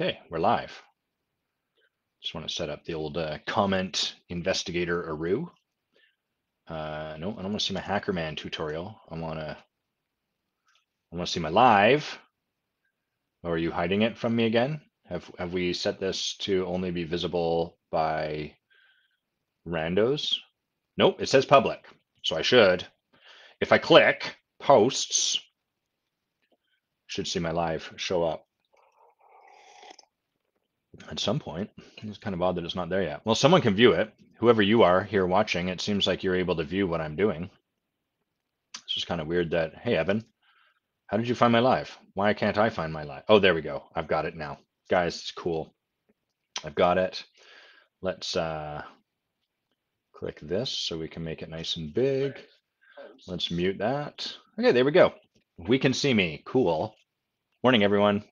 Okay, we're live. Just want to set up the old comment investigator Aru. No, I don't want to see my Hacker Man tutorial. I want to see my live. Or are you hiding it from me again? Have we set this to only be visible by randos? Nope, it says public. So I should. If I click posts, should see my live show up at some point. It's kind of odd that it's not there yet. Well, someone can view it. Whoever you are here watching, it seems like you're able to view what I'm doing. It's just kind of weird that, hey, Evan, how did you find my live? Why can't I find my live? Oh, there we go. I've got it now. Guys, it's cool. I've got it. Let's click this so we can make it nice and big. Let's mute that. Okay, there we go. We can see me. Cool. Morning, everyone.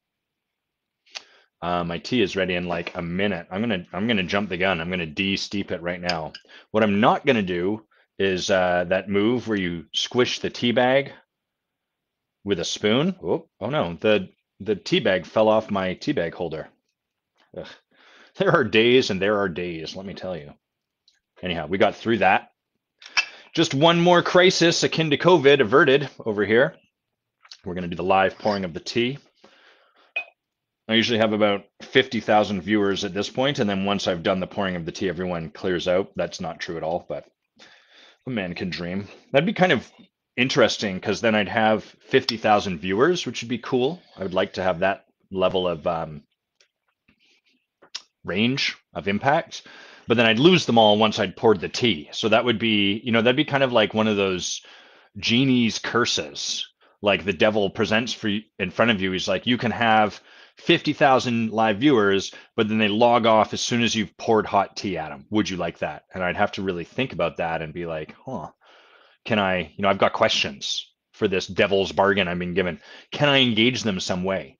My tea is ready in like a minute. I'm gonna jump the gun. I'm gonna de-steep it right now. What I'm not gonna do is that move where you squish the tea bag with a spoon. Oh no, the tea bag fell off my tea bag holder. Ugh. There are days and there are days, let me tell you. Anyhow, we got through that. Just one more crisis akin to COVID averted over here. We're gonna do the live pouring of the tea. I usually have about 50,000 viewers at this point, and then once I've done the pouring of the tea, everyone clears out. That's not true at all, but a man can dream. That'd be kind of interesting because then I'd have 50,000 viewers, which would be cool. I would like to have that level of range of impact, but then I'd lose them all once I'd poured the tea. So that would be, that'd be kind of like one of those genie's curses. Like the devil presents for you in front of you. He's like, you can have 50,000 live viewers, but then they log off as soon as you've poured hot tea at them. Would you like that? And I'd have to really think about that and be like, can I, I've got questions for this devil's bargain I've been given. Can I engage them some way?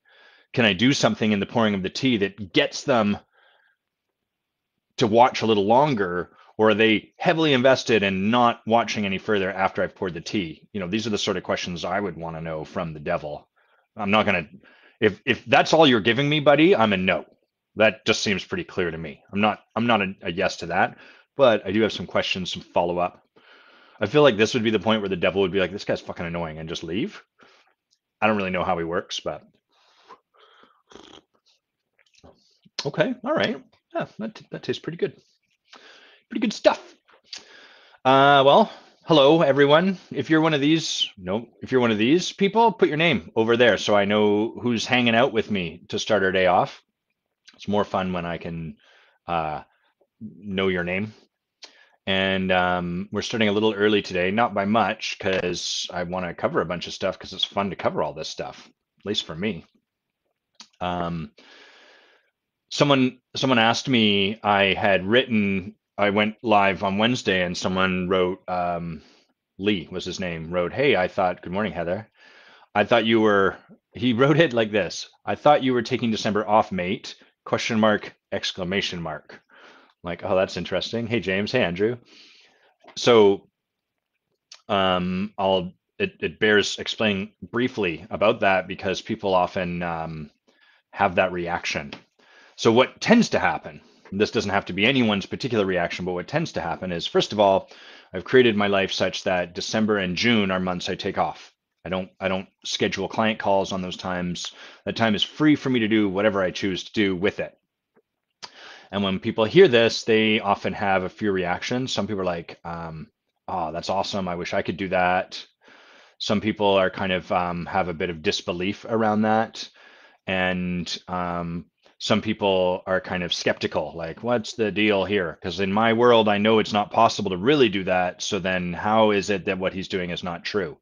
Can I do something in the pouring of the tea that gets them to watch a little longer, or are they heavily invested and not watching any further after I've poured the tea? These are the sort of questions I would want to know from the devil. I'm not going to, if that's all you're giving me, buddy, I'm a no. That just seems pretty clear to me. I'm not a yes to that, but I do have some questions, some follow up. I feel like this would be the point where the devil would be like, this guy's fucking annoying and just leave. I don't really know how he works, but okay, all right. Yeah, that tastes pretty good. Pretty good stuff. Well, hello everyone. If you're one of these, no, if you're one of these people, put your name over there so I know who's hanging out with me to start our day off. It's more fun when I can know your name. And we're starting a little early today, not by much, because I want to cover a bunch of stuff because it's fun to cover all this stuff, at least for me. Someone asked me, I went live on Wednesday and someone wrote, Lee was his name, wrote, hey, good morning, Heather. He wrote it like this. I thought you were taking December off, mate, ? Exclamation mark. Like, oh, that's interesting. Hey, James. Hey, Andrew. So it bears explaining briefly about that because people often have that reaction. So what tends to happen, this doesn't have to be anyone's particular reaction, but what tends to happen is, first of all, I've created my life such that December and June are months I take off. I don't schedule client calls on those times. That time is free for me to do whatever I choose to do with it. And when people hear this, they often have a few reactions. Some people are like, oh, that's awesome. I wish I could do that. Some people are kind of have a bit of disbelief around that. And some people are kind of skeptical, like, what's the deal here? Because in my world, I know it's not possible to really do that. So then how is it that what he's doing is not true?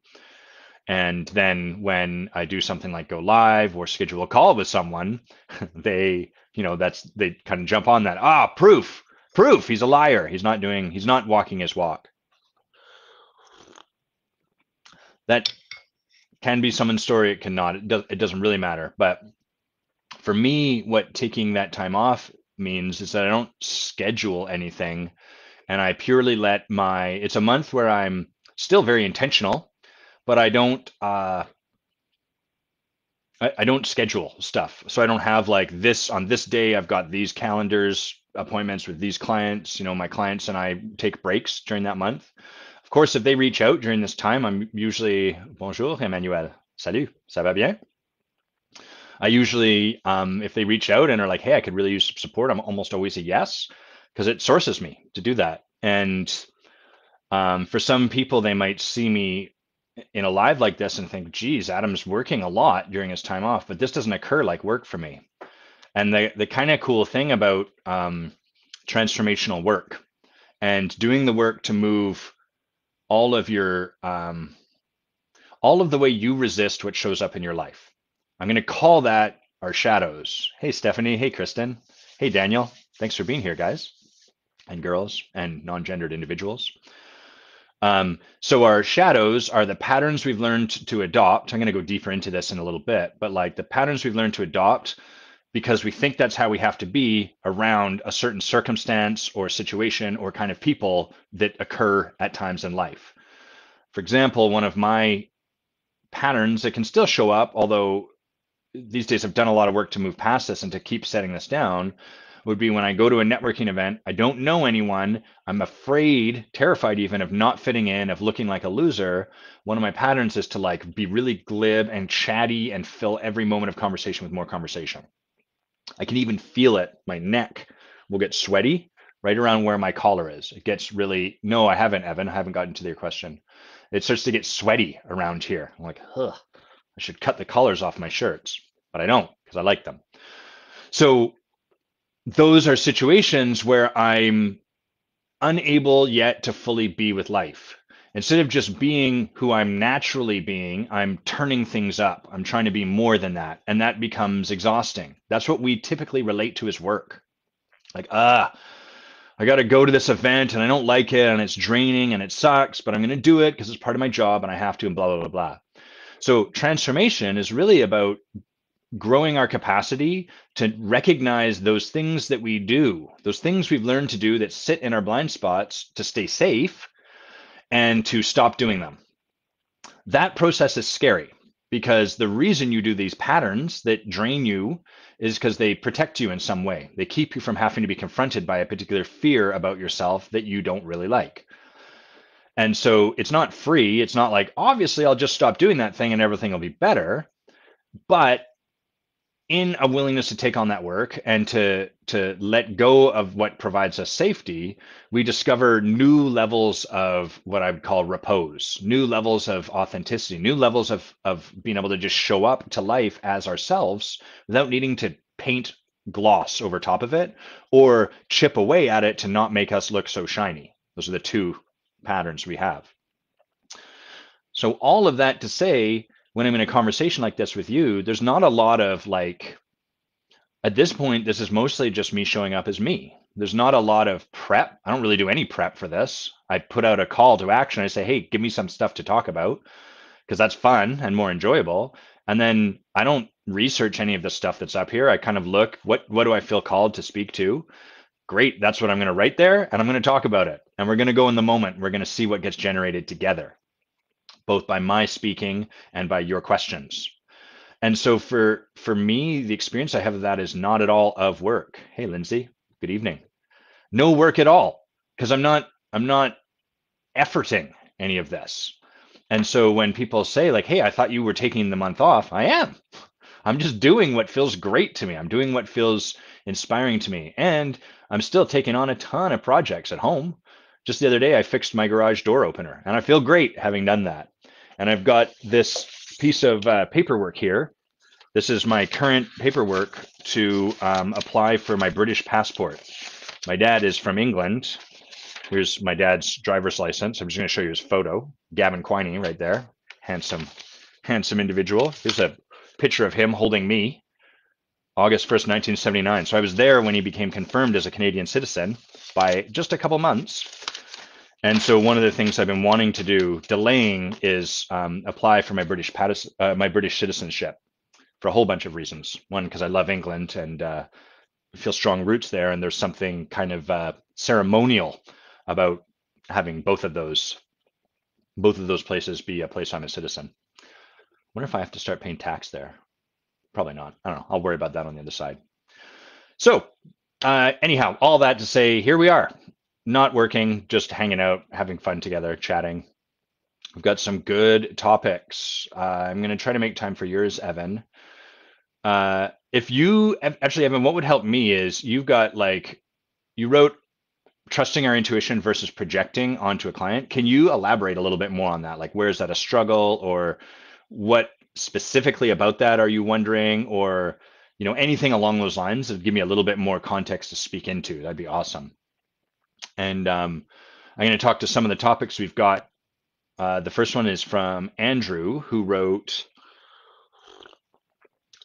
And then when I do something like go live or schedule a call with someone, they kind of jump on that. Proof, he's a liar. He's not walking his walk. That can be someone's story. It cannot. It doesn't really matter. But for me, what taking that time off means is that I don't schedule anything, and I purely let it's a month where I'm still very intentional, but I don't I don't schedule stuff. So I don't have like this on this day, I've got these calendars, appointments with these clients. You know, my clients and I take breaks during that month. Of course, if they reach out during this time, I'm usually, bonjour, Emmanuel. Salut, ça va bien? I usually, if they reach out and are like, hey, I could really use some support, I'm almost always a yes, because it sources me to do that. And for some people, they might see me in a live like this and think, geez, Adam's working a lot during his time off, but this doesn't occur like work for me. And the kind of cool thing about transformational work and doing the work to move all of your all of the way you resist what shows up in your life. I'm going to call that our shadows. Hey, Stephanie. Hey, Kristen. Hey, Daniel. Thanks for being here, guys and girls and non-gendered individuals. So our shadows are the patterns we've learned to adopt. I'm going to go deeper into this in a little bit, but like the patterns we've learned to adopt because we think that's how we have to be around a certain circumstance or situation or kind of people that occur at times in life. For example, one of my patterns that can still show up, although these days I've done a lot of work to move past this and to keep setting this down, would be when I go to a networking event, I don't know anyone, I'm afraid, terrified even of not fitting in, of looking like a loser. One of my patterns is to like be really glib and chatty and fill every moment of conversation with more conversation. I can even feel it. My neck will get sweaty right around where my collar is. It gets really, no, I haven't, Evan. I haven't gotten to your question. It starts to get sweaty around here. I'm like, ugh, I should cut the collars off my shirts, but I don't because I like them. So those are situations where I'm unable yet to fully be with life. Instead of just being who I'm naturally being, I'm turning things up. I'm trying to be more than that. And that becomes exhausting. That's what we typically relate to as work. Like, I got to go to this event and I don't like it and it's draining and it sucks, but I'm going to do it because it's part of my job and I have to and blah, blah, blah, blah. So transformation is really about growing our capacity to recognize those things that we do, those things we've learned to do that sit in our blind spots to stay safe and to stop doing them. That process is scary because the reason you do these patterns that drain you is because they protect you in some way. They keep you from having to be confronted by a particular fear about yourself that you don't really like. And so it's not free. It's not like, obviously, I'll just stop doing that thing and everything will be better. But in a willingness to take on that work and to let go of what provides us safety, we discover new levels of what I would call repose, new levels of authenticity, new levels of being able to just show up to life as ourselves without needing to paint gloss over top of it or chip away at it to not make us look so shiny. Those are the two patterns we have. So all of that to say, when I'm in a conversation like this with you, there's not a lot of like, at this point, this is mostly just me showing up as me. There's not a lot of prep. I don't really do any prep for this. I put out a call to action. I say, hey, give me some stuff to talk about because that's fun and more enjoyable. And then I don't research any of the stuff that's up here. I kind of look, what do I feel called to speak to? Great, that's what I'm going to write there, and I'm going to talk about it. And we're going to go in the moment. We're going to see what gets generated together, both by my speaking and by your questions. And so for me, the experience I have of that is not at all of work. Hey, Lindsay, good evening. No work at all, because I'm not efforting any of this. And so when people say like, hey, I thought you were taking the month off, I am. I'm just doing what feels great to me. I'm doing what feels inspiring to me. And I'm still taking on a ton of projects at home. Just the other day, I fixed my garage door opener, and I feel great having done that. And I've got this piece of paperwork here. This is my current paperwork to apply for my British passport. My dad is from England. Here's my dad's driver's license. I'm just going to show you his photo. Gavin Quiney right there. Handsome, handsome individual. Here's a picture of him holding me, August 1st, 1979. So I was there when he became confirmed as a Canadian citizen by just a couple months. And so one of the things I've been wanting to do, delaying, is apply for my British citizenship for a whole bunch of reasons. One, because I love England and feel strong roots there, and there's something kind of ceremonial about having both of those places be a place I'm a citizen. I wonder if I have to start paying tax there. Probably not. I don't know. I'll worry about that on the other side. So, anyhow, all that to say, here we are, not working, just hanging out, having fun together, chatting. We've got some good topics. I'm going to try to make time for yours, Evan. If you actually, Evan, what would help me is you've got like, you wrote trusting our intuition versus projecting onto a client. Can you elaborate a little bit more on that? Like, where is that a struggle, or what specifically about that are you wondering, or anything along those lines that give me a little bit more context to speak into? That'd be awesome. And I'm going to talk to some of the topics we've got. The first one is from Andrew, who wrote,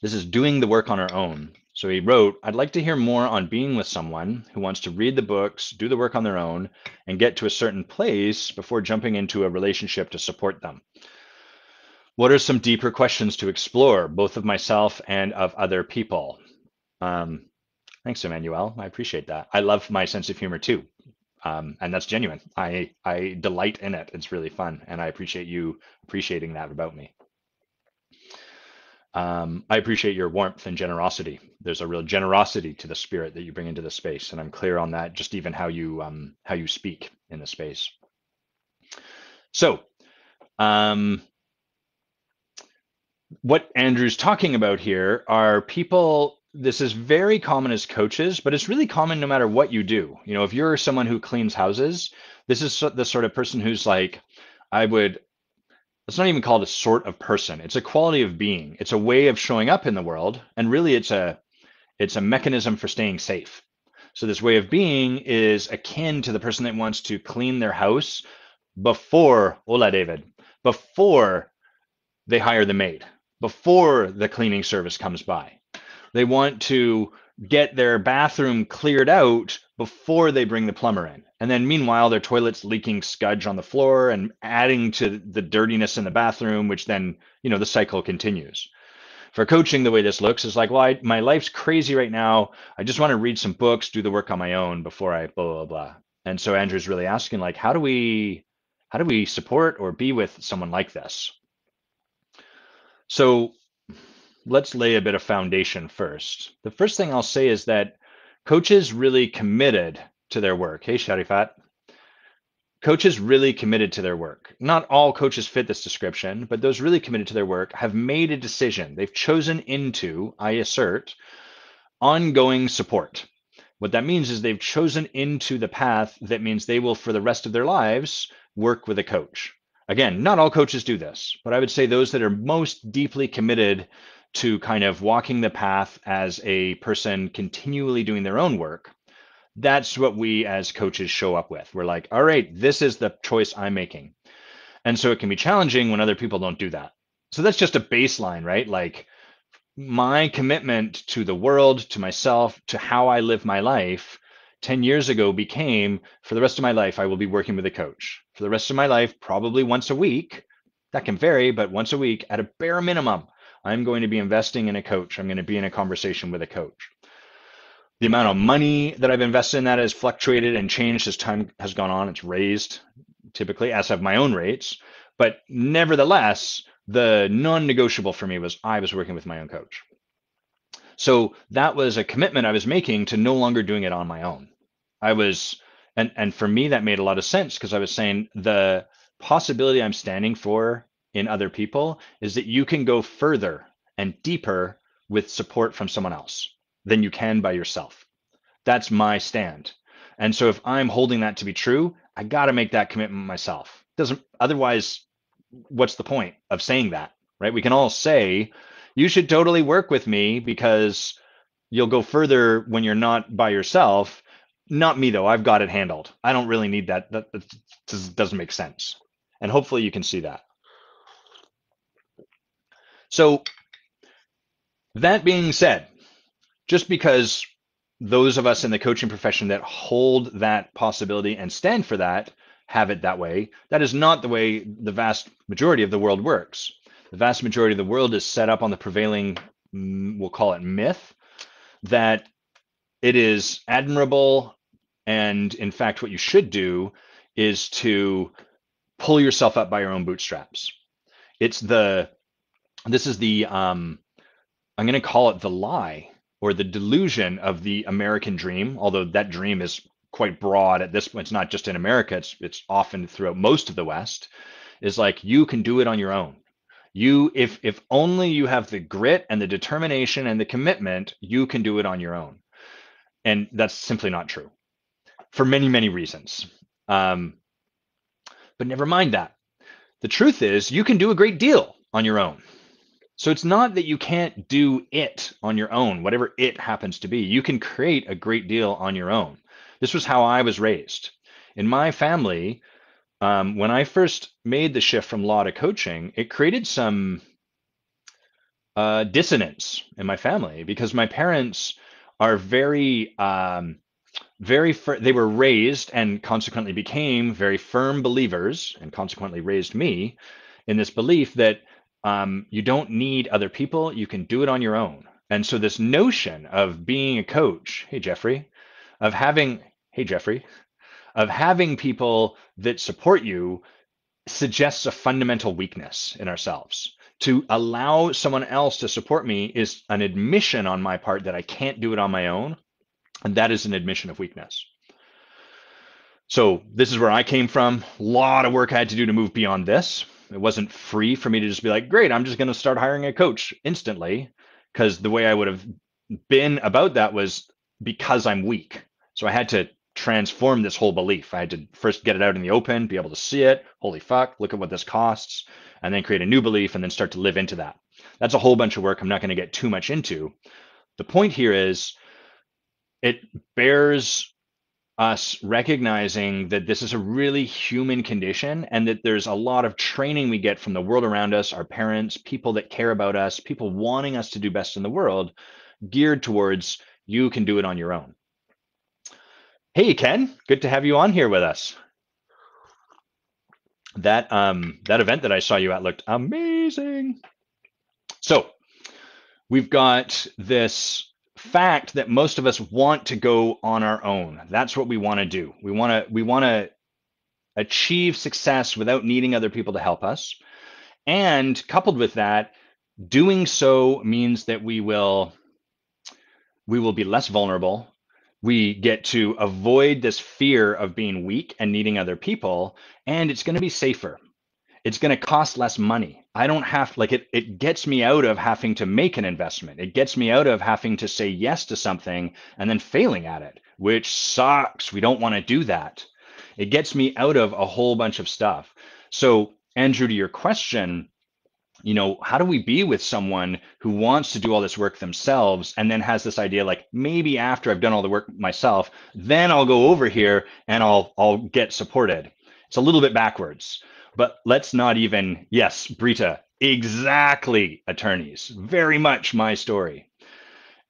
this is doing the work on our own. So he wrote, I'd like to hear more on being with someone who wants to read the books, do the work on their own, and get to a certain place before jumping into a relationship to support them. What are some deeper questions to explore, both of myself and of other people? Thanks, Emmanuel. I appreciate that. I love my sense of humor too. And that's genuine. I delight in it. It's really fun. And I appreciate you appreciating that about me. I appreciate your warmth and generosity. There's a real generosity to the spirit that you bring into the space, and I'm clear on that. Just even how you speak in the space. So, what Andrew's talking about here are people. This is very common as coaches, but it's really common no matter what you do. If you're someone who cleans houses, this is the sort of person who's like, it's not even called a sort of person. It's a quality of being. It's a way of showing up in the world. And really it's a mechanism for staying safe. So this way of being is akin to the person that wants to clean their house before, hola David, before they hire the maid, before the cleaning service comes by. They want to get their bathroom cleared out before they bring the plumber in. And then meanwhile, their toilet's leaking scudge on the floor and adding to the dirtiness in the bathroom, which then, the cycle continues. For coaching, the way this looks is like, well, my life's crazy right now. I just want to read some books, do the work on my own before I blah, blah, blah. And so Andrew's really asking, like, how do we support or be with someone like this? So let's lay a bit of foundation first. The first thing I'll say is that coaches really committed to their work. Hey, Sharifat. Coaches really committed to their work. Not all coaches fit this description, but those really committed to their work have made a decision. They've chosen into, I assert, ongoing support. What that means is they've chosen into the path that means they will, for the rest of their lives, work with a coach. Again, not all coaches do this, but I would say those that are most deeply committed to kind of walking the path as a person continually doing their own work, that's what we as coaches show up with. We're like, all right, this is the choice I'm making. And so it can be challenging when other people don't do that. So that's just a baseline, right? Like my commitment to the world, to myself, to how I live my life 10 years ago became, for the rest of my life, I will be working with a coach. For the rest of my life, probably once a week, that can vary, but once a week at a bare minimum, I'm going to be investing in a coach. I'm going to be in a conversation with a coach. The amount of money that I've invested in that has fluctuated and changed as time has gone on. It's raised typically, as have my own rates. But nevertheless, the non-negotiable for me was I was working with my own coach. So that was a commitment I was making to no longer doing it on my own. And for me, that made a lot of sense because I was saying the possibility I'm standing for in other people is that you can go further and deeper with support from someone else than you can by yourself. That's my stand. And so if I'm holding that to be true, I got to make that commitment myself. Otherwise, what's the point of saying that, right? We can all say, you should totally work with me because you'll go further when you're not by yourself. Not me though, I've got it handled. I don't really need that. That just doesn't make sense. And hopefully you can see that. So that being said, just because those of us in the coaching profession that hold that possibility and stand for that have it that way, that is not the way the vast majority of the world works. The vast majority of the world is set up on the prevailing, we'll call it myth, that it is admirable. And in fact, what you should do is to pull yourself up by your own bootstraps. This is the I'm going to call it the lie or the delusion of the American dream, although that dream is quite broad at this point. It's not just in America, it's often throughout most of the West, is like you can do it on your own. You, if only you have the grit and the determination and the commitment, you can do it on your own. And that's simply not true for many, many reasons. Um, but never mind that. The truth is, you can do a great deal on your own. So it's not that you can't do it on your own, whatever it happens to be. You can create a great deal on your own. This was how I was raised. In my family, when I first made the shift from law to coaching, it created some dissonance in my family because my parents are they were raised and consequently became very firm believers and consequently raised me in this belief that you don't need other people, you can do it on your own. And so this notion of being a coach, hey Jeffrey, of having, hey Jeffrey, of having people that support you suggests a fundamental weakness in ourselves. To allow someone else to support me is an admission on my part that I can't do it on my own, and that is an admission of weakness. So this is where I came from. A lot of work I had to do to move beyond this. It wasn't free for me to just be like, great, I'm just going to start hiring a coach instantly, because the way I would have been about that was because I'm weak. So I had to transform this whole belief. I had to first get it out in the open, be able to see it. Holy fuck, look at what this costs, and then create a new belief and then start to live into that. That's a whole bunch of work I'm not going to get too much into. The point here is it bears us recognizing that this is a really human condition and that there's a lot of training we get from the world around us, our parents, people that care about us, people wanting us to do best in the world, geared towards you can do it on your own. Hey, Ken, good to have you on here with us. That event that I saw you at looked amazing. So we've got this fact that most of us want to go on our own. That's what we want to do. We want to achieve success without needing other people to help us. And coupled with that, doing so means that we will be less vulnerable. We get to avoid this fear of being weak and needing other people, and it's going to be safer. It's going to cost less money. I don't have like it gets me out of having to make an investment. It gets me out of having to say yes to something and then failing at it, which sucks. We don't want to do that. It gets me out of a whole bunch of stuff. So, Andrew, to your question, how do we be with someone who wants to do all this work themselves and then has this idea like maybe after I've done all the work myself, then I'll go over here and I'll get supported. It's a little bit backwards. But let's not even, yes, Brita, exactly, attorneys, very much my story.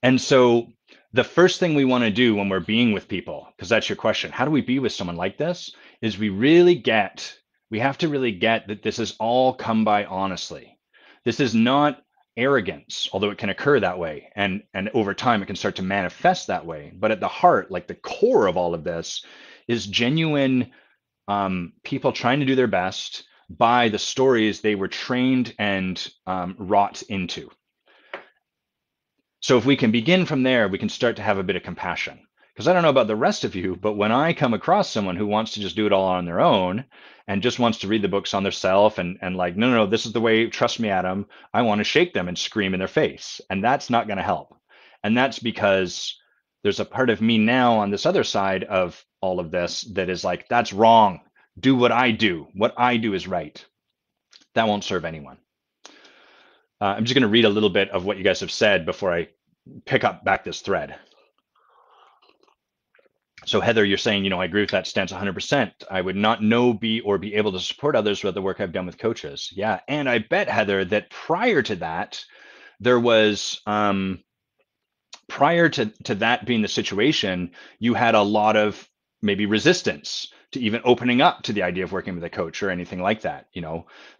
And so the first thing we want to do when we're being with people, because that's your question, how do we be with someone like this, is we have to really get that this is all come by honestly. This is not arrogance, although it can occur that way. And over time, it can start to manifest that way. But at the heart, like the core of all of this is genuine people trying to do their best by the stories they were trained and wrought into. So if we can begin from there, we can start to have a bit of compassion. Because I don't know about the rest of you, but when I come across someone who wants to just do it all on their own and just wants to read the books on themselves and like, no, this is the way, trust me, Adam, I want to shake them and scream in their face. And that's not going to help. And that's because there's a part of me now on this other side of all of this that is like, that's wrong. Do what I do. What I do is right. That won't serve anyone. I'm just going to read a little bit of what you guys have said before I pick up back this thread. So Heather, you're saying, I agree with that stance 100%. I would not know, be able to support others with the work I've done with coaches. Yeah. And I bet, Heather, that prior to that, there was, prior to that being the situation, you had a lot of maybe resistance to even opening up to the idea of working with a coach or anything like that.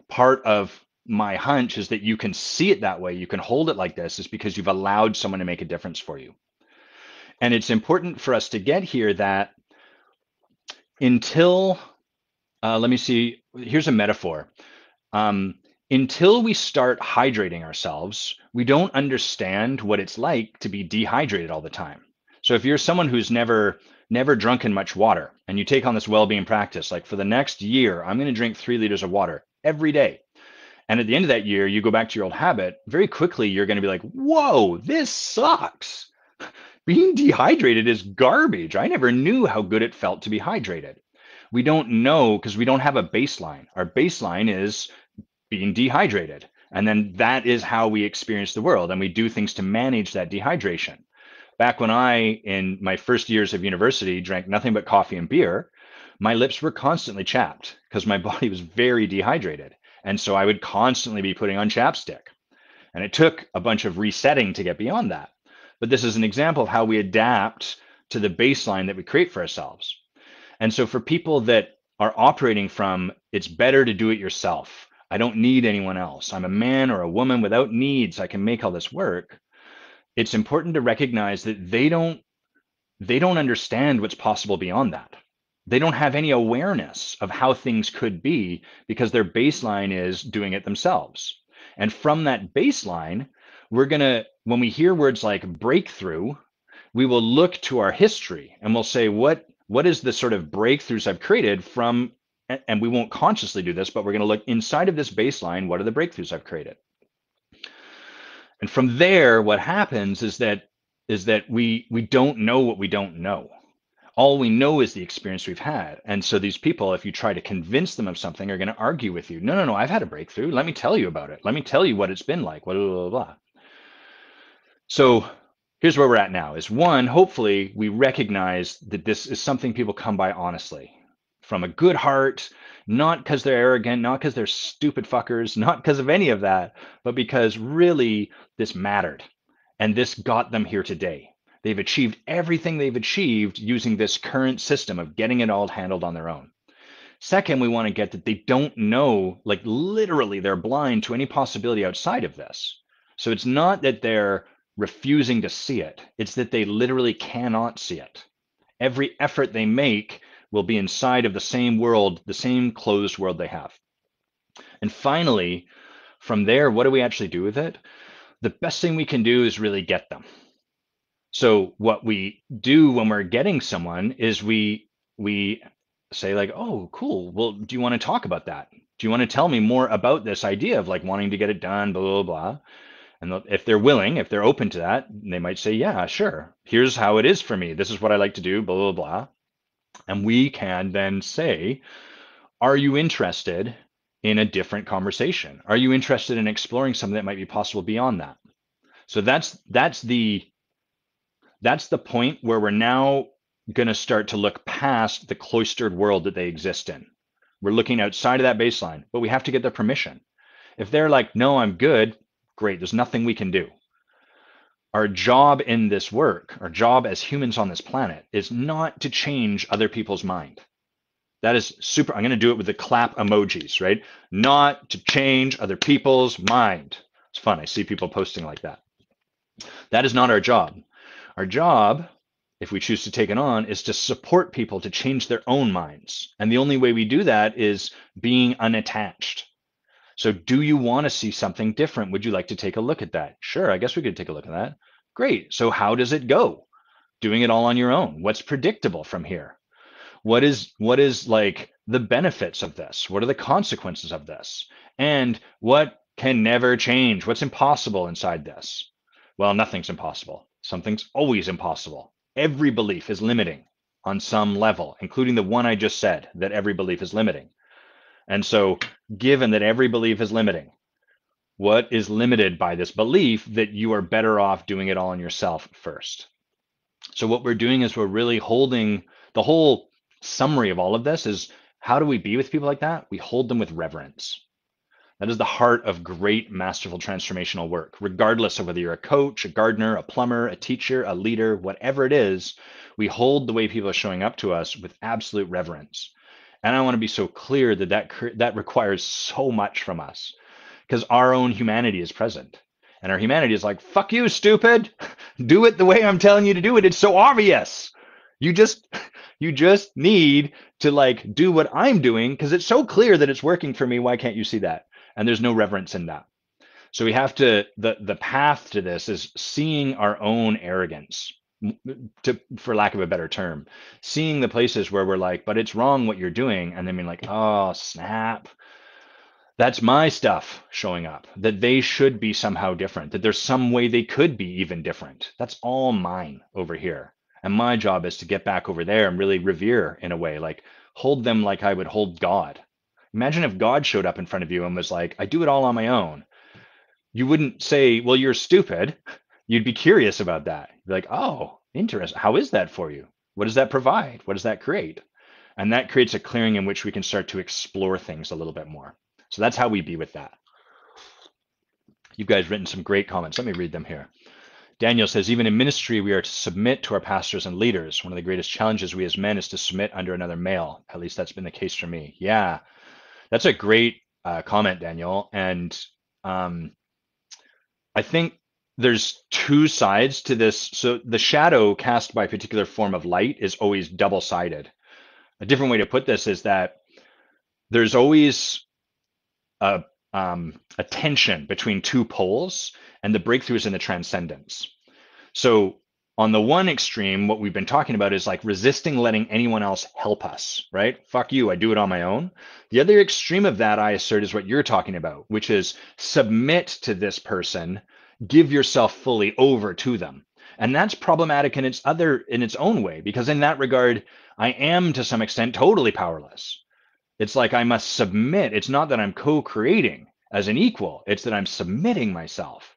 Part of my hunch is that you can see it that way. You can hold it like this is because you've allowed someone to make a difference for you. And it's important for us to get here that until, let me see, here's a metaphor. Until we start hydrating ourselves, we don't understand what it's like to be dehydrated all the time. So if you're someone who's never drunken much water and you take on this well-being practice, like for the next year, I'm going to drink 3 liters of water every day. And at the end of that year, you go back to your old habit, very quickly, you're going to be like, whoa, this sucks. Being dehydrated is garbage. I never knew how good it felt to be hydrated. We don't know because we don't have a baseline. Our baseline is being dehydrated. And then that is how we experience the world. And we do things to manage that dehydration. Back when I, in my first years of university, drank nothing but coffee and beer, my lips were constantly chapped because my body was very dehydrated. And so I would constantly be putting on chapstick. And it took a bunch of resetting to get beyond that. But this is an example of how we adapt to the baseline that we create for ourselves. And so for people that are operating from, it's better to do it yourself. I don't need anyone else. I'm a man or a woman without needs. I can make all this work. It's important to recognize that they don't understand what's possible beyond that. They don't have any awareness of how things could be because their baseline is doing it themselves. And from that baseline, when we hear words like breakthrough, we will look to our history and we'll say, what is the sort of breakthroughs I've created from, and we won't consciously do this, but we're going to look inside of this baseline. What are the breakthroughs I've created? And from there, what happens is that we don't know what we don't know. All we know is the experience we've had. And so these people, if you try to convince them of something, are going to argue with you. No, I've had a breakthrough. Let me tell you about it. Let me tell you what it's been like, blah, blah, blah, blah. So here's where we're at now is one, hopefully we recognize that this is something people come by honestly from a good heart, not because they're arrogant, not because they're stupid fuckers, not because of any of that, but because really this mattered and this got them here today. They've achieved everything they've achieved using this current system of getting it all handled on their own. Second, we want to get that they don't know, like literally they're blind to any possibility outside of this. So it's not that they're refusing to see it. It's that they literally cannot see it. Every effort they make will be inside of the same world, the same closed world they have. And finally, from there, what do we actually do with it? The best thing we can do is really get them. So what we do when we're getting someone is we say like, oh, cool. Well, do you want to talk about that? Do you want to tell me more about this idea of like wanting to get it done, blah, blah, blah. And if they're willing, if they're open to that, they might say, yeah, sure. Here's how it is for me. This is what I like to do, blah, blah, blah. And we can then say, are you interested in a different conversation? Are you interested in exploring something that might be possible beyond that? So that's the point where we're now going to start to look past the cloistered world that they exist in. We're looking outside of that baseline, but we have to get their permission. If they're like, no, I'm good, great, there's nothing we can do. Our job in this work, our job as humans on this planet, is not to change other people's mind. That is super. I'm going to do it with the clap emojis, right? Not to change other people's mind. It's fun. I see people posting like that. That is not our job. Our job, if we choose to take it on, is to support people to change their own minds. And the only way we do that is being unattached. So do you want to see something different? Would you like to take a look at that? Sure, I guess we could take a look at that. Great. So how does it go? Doing it all on your own. What's predictable from here? What is like the benefits of this? What are the consequences of this? And what can never change? What's impossible inside this? Well, nothing's impossible. Something's always impossible. Every belief is limiting on some level, including the one I just said, that every belief is limiting. And so given that every belief is limiting, what is limited by this belief that you are better off doing it all on yourself first? So what we're doing is we're really holding the whole summary of all of this is how do we be with people like that? We hold them with reverence. That is the heart of great masterful transformational work, regardless of whether you're a coach, a gardener, a plumber, a teacher, a leader, whatever it is, we hold the way people are showing up to us with absolute reverence. And I want to be so clear that requires so much from us because our own humanity is present. And our humanity is like, fuck you, stupid. Do it the way I'm telling you to do it. It's so obvious. You just need to like do what I'm doing because it's so clear that it's working for me. Why can't you see that? and there's no reverence in that. So we have to, the path to this is seeing our own arrogance, for lack of a better term, seeing the places where we're like, but it's wrong what you're doing, and then being like, oh snap, that's my stuff showing up, that they should be somehow different, that there's some way they could be even different. That's all mine over here. And my job is to get back over there and really revere in a way, like hold them like I would hold God. Imagine if God showed up in front of you and was like, I do it all on my own. You wouldn't say, well, you're stupid. You'd be curious about that. You'd be like, oh, interesting. How is that for you? What does that provide? What does that create? And that creates a clearing in which we can start to explore things a little bit more. So that's how we be with that. You guys written some great comments. Let me read them here. Daniel says, even in ministry, we are to submit to our pastors and leaders. One of the greatest challenges we as men is to submit under another male. At least that's been the case for me. Yeah, that's a great comment, Daniel. And I think there's two sides to this. So the shadow cast by a particular form of light is always double-sided. A different way to put this is that there's always a tension between two poles, and the breakthrough is in the transcendence. So on the one extreme, what we've been talking about is like resisting letting anyone else help us, right? Fuck you, I do it on my own. The other extreme of that, I assert, is what you're talking about, which is submit to this person, give yourself fully over to them. And that's problematic in its own way, because in that regard, I am to some extent totally powerless. It's like I must submit. It's not that I'm co-creating as an equal, it's that I'm submitting myself.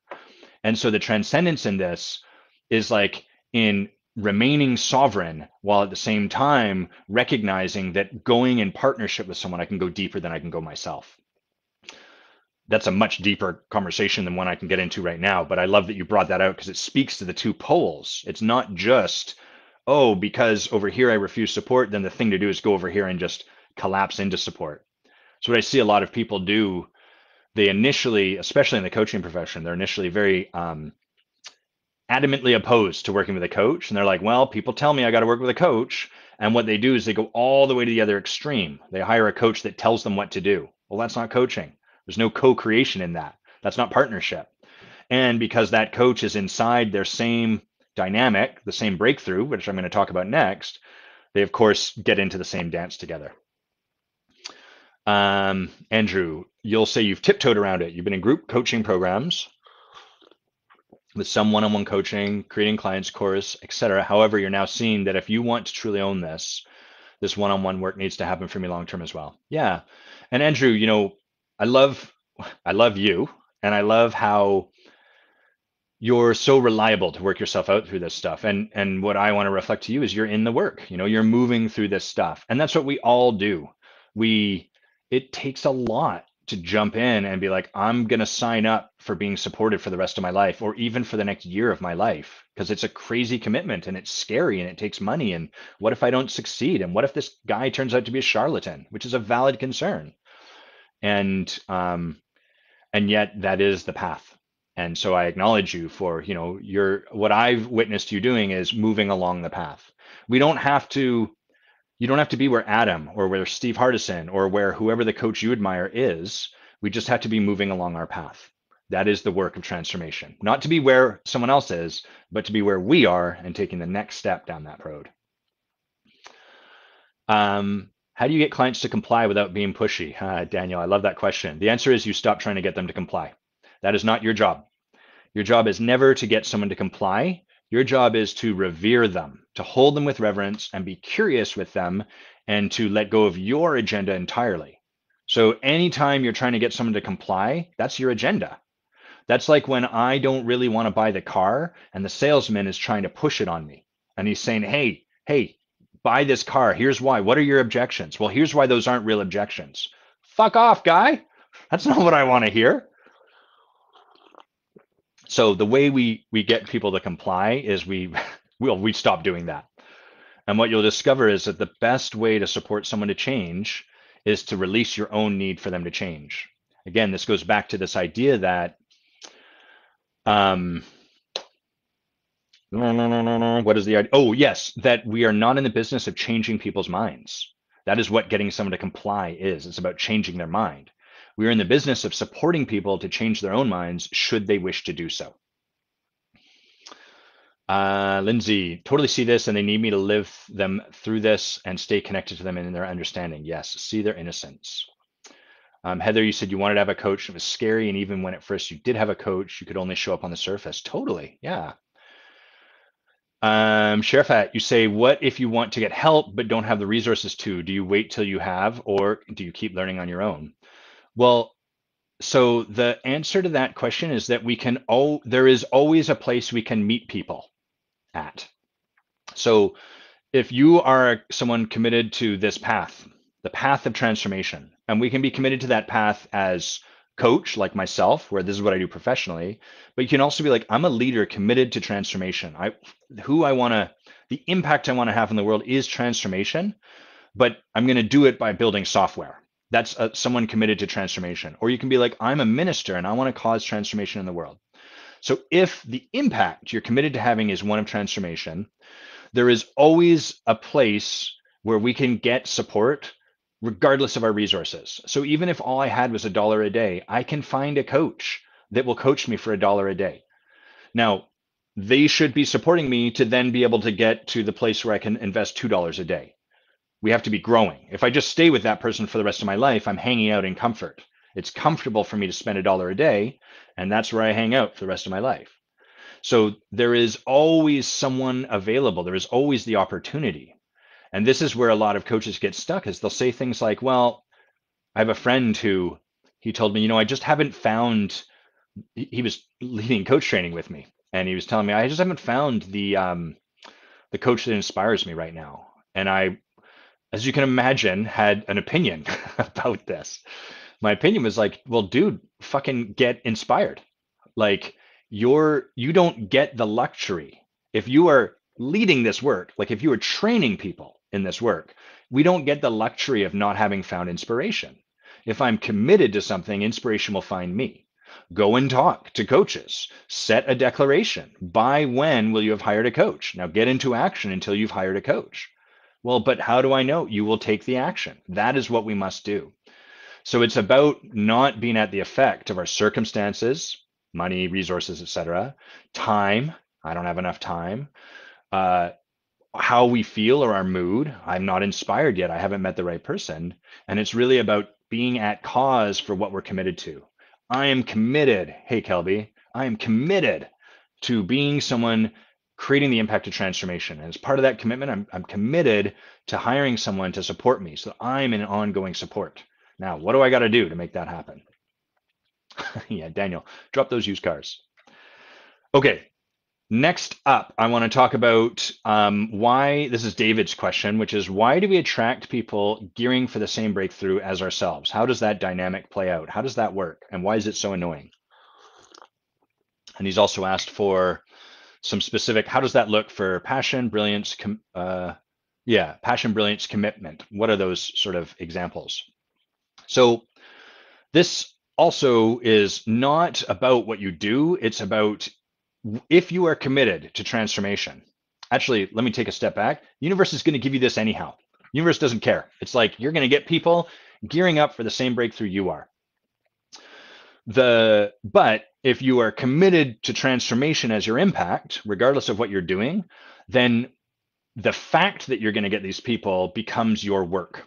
And so the transcendence in this is like in remaining sovereign while at the same time recognizing that going in partnership with someone, I can go deeper than I can go myself. That's a much deeper conversation than one I can get into right now, but I love that you brought that out because it speaks to the two poles. It's not just, oh, because over here I refuse support, then the thing to do is go over here and just collapse into support. So what I see a lot of people do, they initially, especially in the coaching profession, they're initially very adamantly opposed to working with a coach. And they're like, well, people tell me I got to work with a coach. And what they do is they go all the way to the other extreme. They hire a coach that tells them what to do. Well, that's not coaching. There's no co-creation in that. That's not partnership. And because that coach is inside their same dynamic, the same breakthrough, which I'm going to talk about next, they, of course, get into the same dance together. Andrew, you'll say you've tiptoed around it. You've been in group coaching programs with some one-on-one coaching, creating clients course, etc. However, you're now seeing that if you want to truly own this one-on-one work needs to happen for me long-term as well. Yeah. And Andrew, you know, I love you, and I love how you're so reliable to work yourself out through this stuff. And what I want to reflect to you is you're in the work, you know, you're moving through this stuff. And that's what we all do. It takes a lot to jump in and be like, I'm going to sign up for being supported for the rest of my life, or even for the next year of my life, because it's a crazy commitment and it's scary and it takes money. And what if I don't succeed? And what if this guy turns out to be a charlatan, which is a valid concern? And yet that is the path. And so I acknowledge you for, you know, what I've witnessed you doing is moving along the path. You don't have to be where Adam or where Steve Hardison or where whoever the coach you admire is. We just have to be moving along our path. That is the work of transformation. Not to be where someone else is, but to be where we are and taking the next step down that road. How do you get clients to comply without being pushy? Daniel, I love that question. The answer is you stop trying to get them to comply. That is not your job. Your job is never to get someone to comply. Your job is to revere them, to hold them with reverence and be curious with them, and to let go of your agenda entirely. So anytime you're trying to get someone to comply, that's your agenda. That's like when I don't really want to buy the car and the salesman is trying to push it on me. And he's saying, hey, buy this car. Here's why. What are your objections? Well, here's why those aren't real objections. Fuck off, guy. That's not what I want to hear. So the way we get people to comply is we stop doing that. And what you'll discover is that the best way to support someone to change is to release your own need for them to change. Again, this goes back to this idea that what is the idea? Oh, yes, that we are not in the business of changing people's minds. That is what getting someone to comply is. It's about changing their mind. We are in the business of supporting people to change their own minds should they wish to do so. Lindsay, totally see this, and they need me to live them through this and stay connected to them in their understanding. Yes, see their innocence. Heather, you said you wanted to have a coach. It was scary, and even when at first you did have a coach, you could only show up on the surface. Totally, yeah. Sherifat, you say, what if you want to get help but don't have the resources to? Do you wait till you have, or do you keep learning on your own? Well, so the answer to that question is that there is always a place we can meet people at. So if you are someone committed to this path, the path of transformation, and we can be committed to that path as coach, like myself, where this is what I do professionally, but you can also be like, I'm a leader committed to transformation. The impact I want to have in the world is transformation, but I'm going to do it by building software. That's someone committed to transformation. Or you can be like, I'm a minister and I want to cause transformation in the world. So if the impact you're committed to having is one of transformation, there is always a place where we can get support regardless of our resources. So even if all I had was $1 a day, I can find a coach that will coach me for $1 a day. Now, they should be supporting me to then be able to get to the place where I can invest $2 a day. We have to be growing. If I just stay with that person for the rest of my life, I'm hanging out in comfort. It's comfortable for me to spend $1 a day, and that's where I hang out for the rest of my life. So there is always someone available. There is always the opportunity. And this is where a lot of coaches get stuck, is they'll say things like, well, I have a friend who he told me, I just haven't found, he was leading coach training with me. And he was telling me, I just haven't found the coach that inspires me right now. And I, as you can imagine, had an opinion about this. My opinion was like, well, dude, fucking get inspired. Like you don't get the luxury. If you are leading this work, like if you are training people in this work, we don't get the luxury of not having found inspiration. If I'm committed to something, inspiration will find me. Go and talk to coaches. Set a declaration. By when will you have hired a coach? Now get into action until you've hired a coach. Well, but how do I know? You will take the action. That is what we must do. So it's about not being at the effect of our circumstances, money, resources, etc., time. I don't have enough time. How we feel or our mood. I'm not inspired yet. I haven't met the right person. And it's really about being at cause for what we're committed to. I am committed. Hey, Kelby, I am committed to being someone creating the impact of transformation. And as part of that commitment, I'm committed to hiring someone to support me so that I'm in ongoing support. Now, what do I got to do to make that happen? Yeah, Daniel, drop those used cars. Okay, next up, I want to talk about why, this is David's question, which is why do we attract people gearing for the same breakthrough as ourselves? How does that dynamic play out? How does that work? And why is it so annoying? And he's also asked for some specific, how does that look for passion, brilliance, passion, brilliance, commitment? What are those sort of examples? So this also is not about what you do. It's about if you are committed to transformation. Actually, let me take a step back. The universe is going to give you this anyhow. The universe doesn't care. It's like you're going to get people gearing up for the same breakthrough you are. But if you are committed to transformation as your impact, regardless of what you're doing, then the fact that you're going to get these people becomes your work.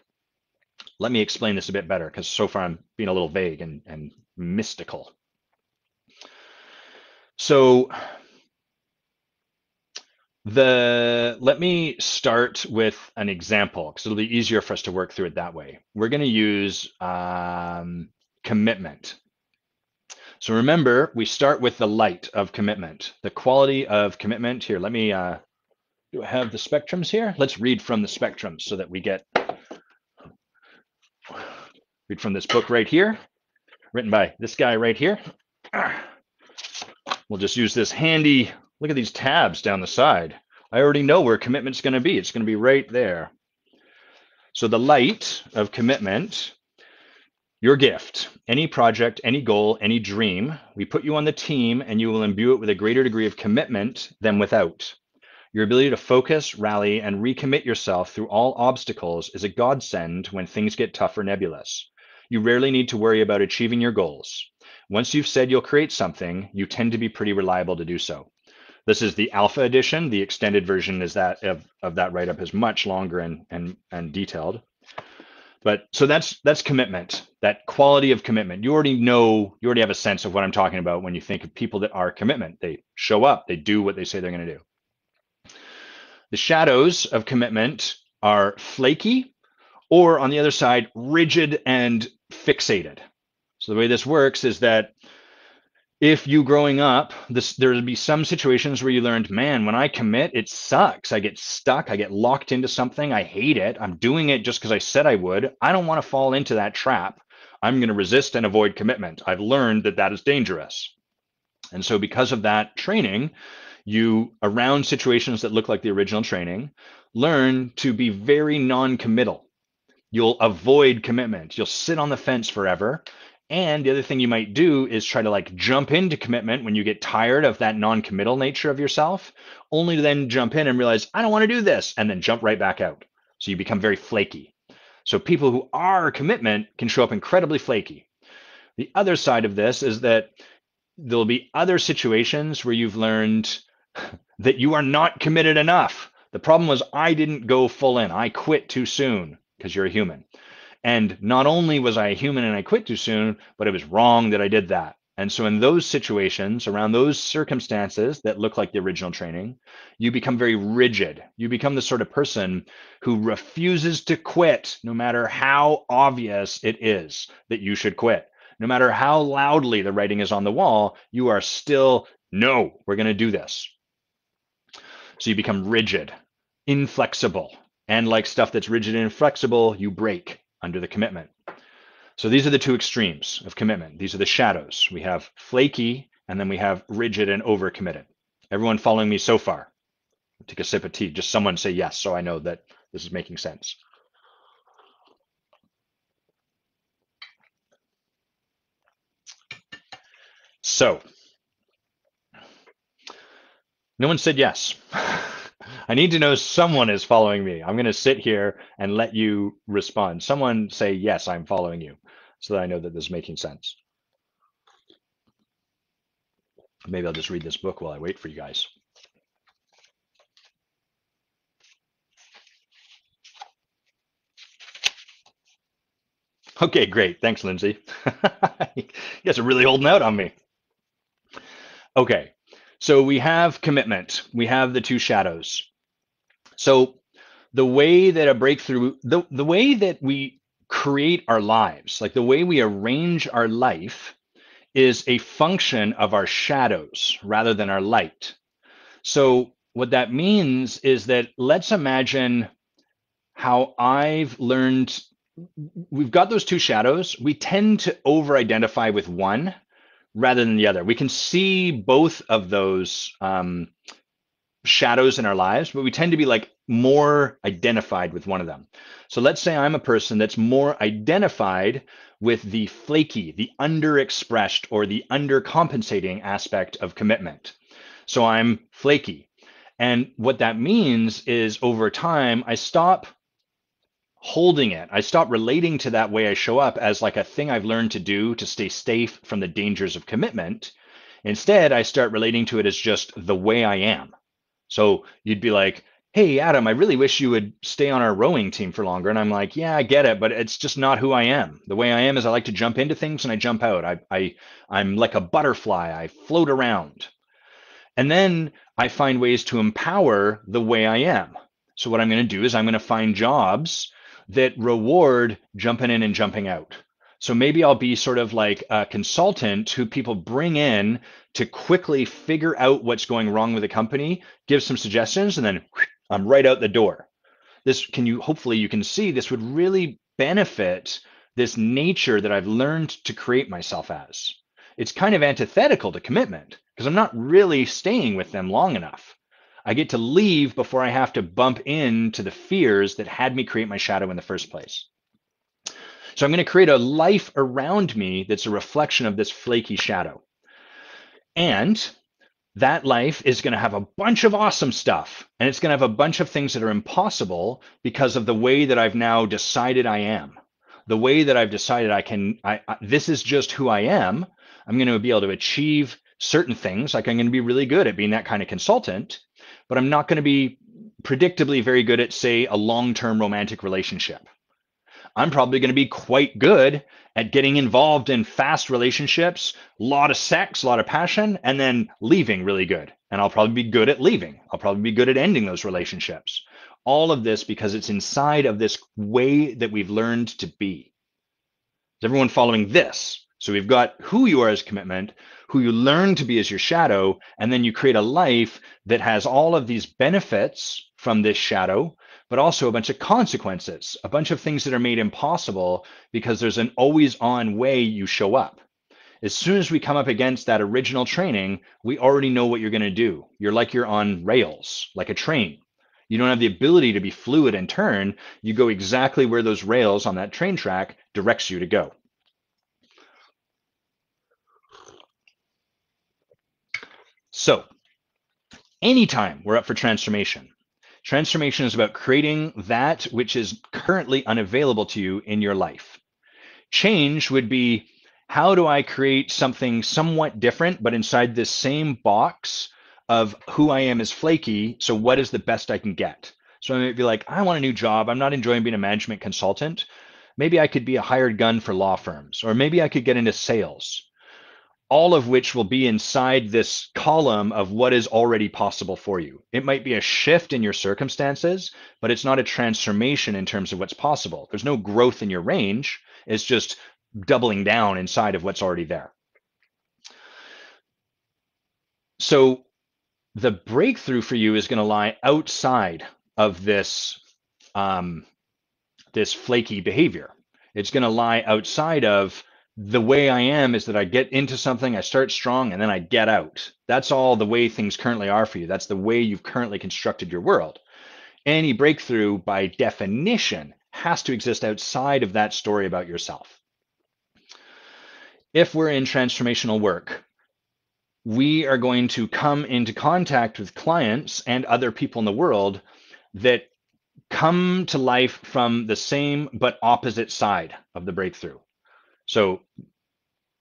Let me explain this a bit better, because so far I'm being a little vague and mystical. So let me start with an example, because it'll be easier for us to work through it that way. We're going to use commitment. So remember, we start with the light of commitment, the quality of commitment. Here, let me, do I have the spectrums here? Let's read from the spectrums so that we read from this book right here, written by this guy right here. We'll just use this handy, look at these tabs down the side. I already know where commitment's going to be. It's going to be right there. So the light of commitment, your gift, any project, any goal, any dream, we put you on the team and you will imbue it with a greater degree of commitment than without. Your ability to focus, rally, and recommit yourself through all obstacles is a godsend when things get tough or nebulous. You rarely need to worry about achieving your goals. Once you've said you'll create something, you tend to be pretty reliable to do so. This is the alpha edition. The extended version is that of that write-up is much longer and detailed. But so that's commitment, that quality of commitment. You already have a sense of what I'm talking about when you think of people that are commitment. They show up, they do what they say they're going to do. The shadows of commitment are flaky, or on the other side, rigid and fixated. So the way this works is that if you growing up, there would be some situations where you learned, man, when I commit, it sucks. I get stuck. I get locked into something. I hate it. I'm doing it just because I said I would. I don't want to fall into that trap. I'm going to resist and avoid commitment. I've learned that that is dangerous. And so because of that training, you, around situations that look like the original training, learn to be very non-committal. You'll avoid commitment. You'll sit on the fence forever. And the other thing you might do is try to like jump into commitment when you get tired of that non-committal nature of yourself, only to then jump in and realize, I don't want to do this, and then jump right back out. So you become very flaky. So people who are commitment can show up incredibly flaky. The other side of this is that there'll be other situations where you've learned that you are not committed enough. The problem was I didn't go full in. I quit too soon, because you're a human. And not only was I a human and I quit too soon, but it was wrong that I did that. And so in those situations, around those circumstances that look like the original training, you become very rigid. You become the sort of person who refuses to quit, no matter how obvious it is that you should quit. No matter how loudly the writing is on the wall, you are still, no, we're going to do this. So you become rigid, inflexible. And like stuff that's rigid and inflexible, you break under the commitment. So these are the two extremes of commitment. These are the shadows. We have flaky, and then we have rigid and overcommitted. Everyone following me so far? Take a sip of tea. Just someone say yes, so I know that this is making sense. So, no one said yes. I need to know someone is following me. I'm going to sit here and let you respond. Someone say, yes, I'm following you, so that I know that this is making sense. Maybe I'll just read this book while I wait for you guys. Okay, great. Thanks, Lindsay. You guys are really holding out on me. Okay, so we have commitment. We have the two shadows. So the way that a breakthrough, the way that we create our lives, like the way we arrange our life, is a function of our shadows rather than our light. So what that means is that let's imagine how I've learned, we've got those two shadows. We tend to over-identify with one rather than the other. We can see both of those shadows in our lives, but we tend to be like more identified with one of them. So let's say I'm a person that's more identified with the flaky, the underexpressed, or the undercompensating aspect of commitment. So I'm flaky. And what that means is over time, I stop holding it. I stop relating to that way I show up as like a thing I've learned to do to stay safe from the dangers of commitment. Instead, I start relating to it as just the way I am. So you'd be like, hey, Adam, I really wish you would stay on our rowing team for longer. And I'm like, yeah, I get it, but it's just not who I am. The way I am is I like to jump into things and I jump out. I'm like a butterfly. I float around. And then I find ways to empower the way I am. So what I'm going to do is I'm going to find jobs that reward jumping in and jumping out. So maybe I'll be sort of like a consultant who people bring in to quickly figure out what's going wrong with the company, give some suggestions, and then I'm right out the door. Hopefully you can see this would really benefit this nature that I've learned to create myself as. It's kind of antithetical to commitment because I'm not really staying with them long enough. I get to leave before I have to bump into the fears that had me create my shadow in the first place. So I'm going to create a life around me that's a reflection of this flaky shadow. And that life is going to have a bunch of awesome stuff. And it's going to have a bunch of things that are impossible because of the way that I've now decided I am. the way that I've decided this is just who I am. I'm going to be able to achieve certain things. Like I'm going to be really good at being that kind of consultant, but I'm not going to be predictably very good at, say, a long-term romantic relationship. I'm probably going to be quite good at getting involved in fast relationships, a lot of sex, a lot of passion, and then leaving really good. And I'll probably be good at leaving. I'll probably be good at ending those relationships. All of this because it's inside of this way that we've learned to be. Is everyone following this? So we've got who you are as commitment, who you learn to be as your shadow, and then you create a life that has all of these benefits from this shadow, but also a bunch of consequences, a bunch of things that are made impossible because there's an always on way you show up. As soon as we come up against that original training, we already know what you're going to do. You're on rails, like a train. You don't have the ability to be fluid and turn. You go exactly where those rails on that train track directs you to go. So anytime we're up for transformation, transformation is about creating that which is currently unavailable to you in your life. Change would be, how do I create something somewhat different, but inside this same box of who I am as flaky? So what is the best I can get? So I might be like, I want a new job. I'm not enjoying being a management consultant. Maybe I could be a hired gun for law firms, or maybe I could get into sales. All of which will be inside this column of what is already possible for you. It might be a shift in your circumstances, but it's not a transformation in terms of what's possible. There's no growth in your range. It's just doubling down inside of what's already there. So the breakthrough for you is going to lie outside of this, this flaky behavior. It's going to lie outside of the way I am is that I get into something, I start strong, and then I get out. That's all the way things currently are for you. That's the way you've currently constructed your world. Any breakthrough, by definition, has to exist outside of that story about yourself. If we're in transformational work, we are going to come into contact with clients and other people in the world that come to life from the same but opposite side of the breakthrough. So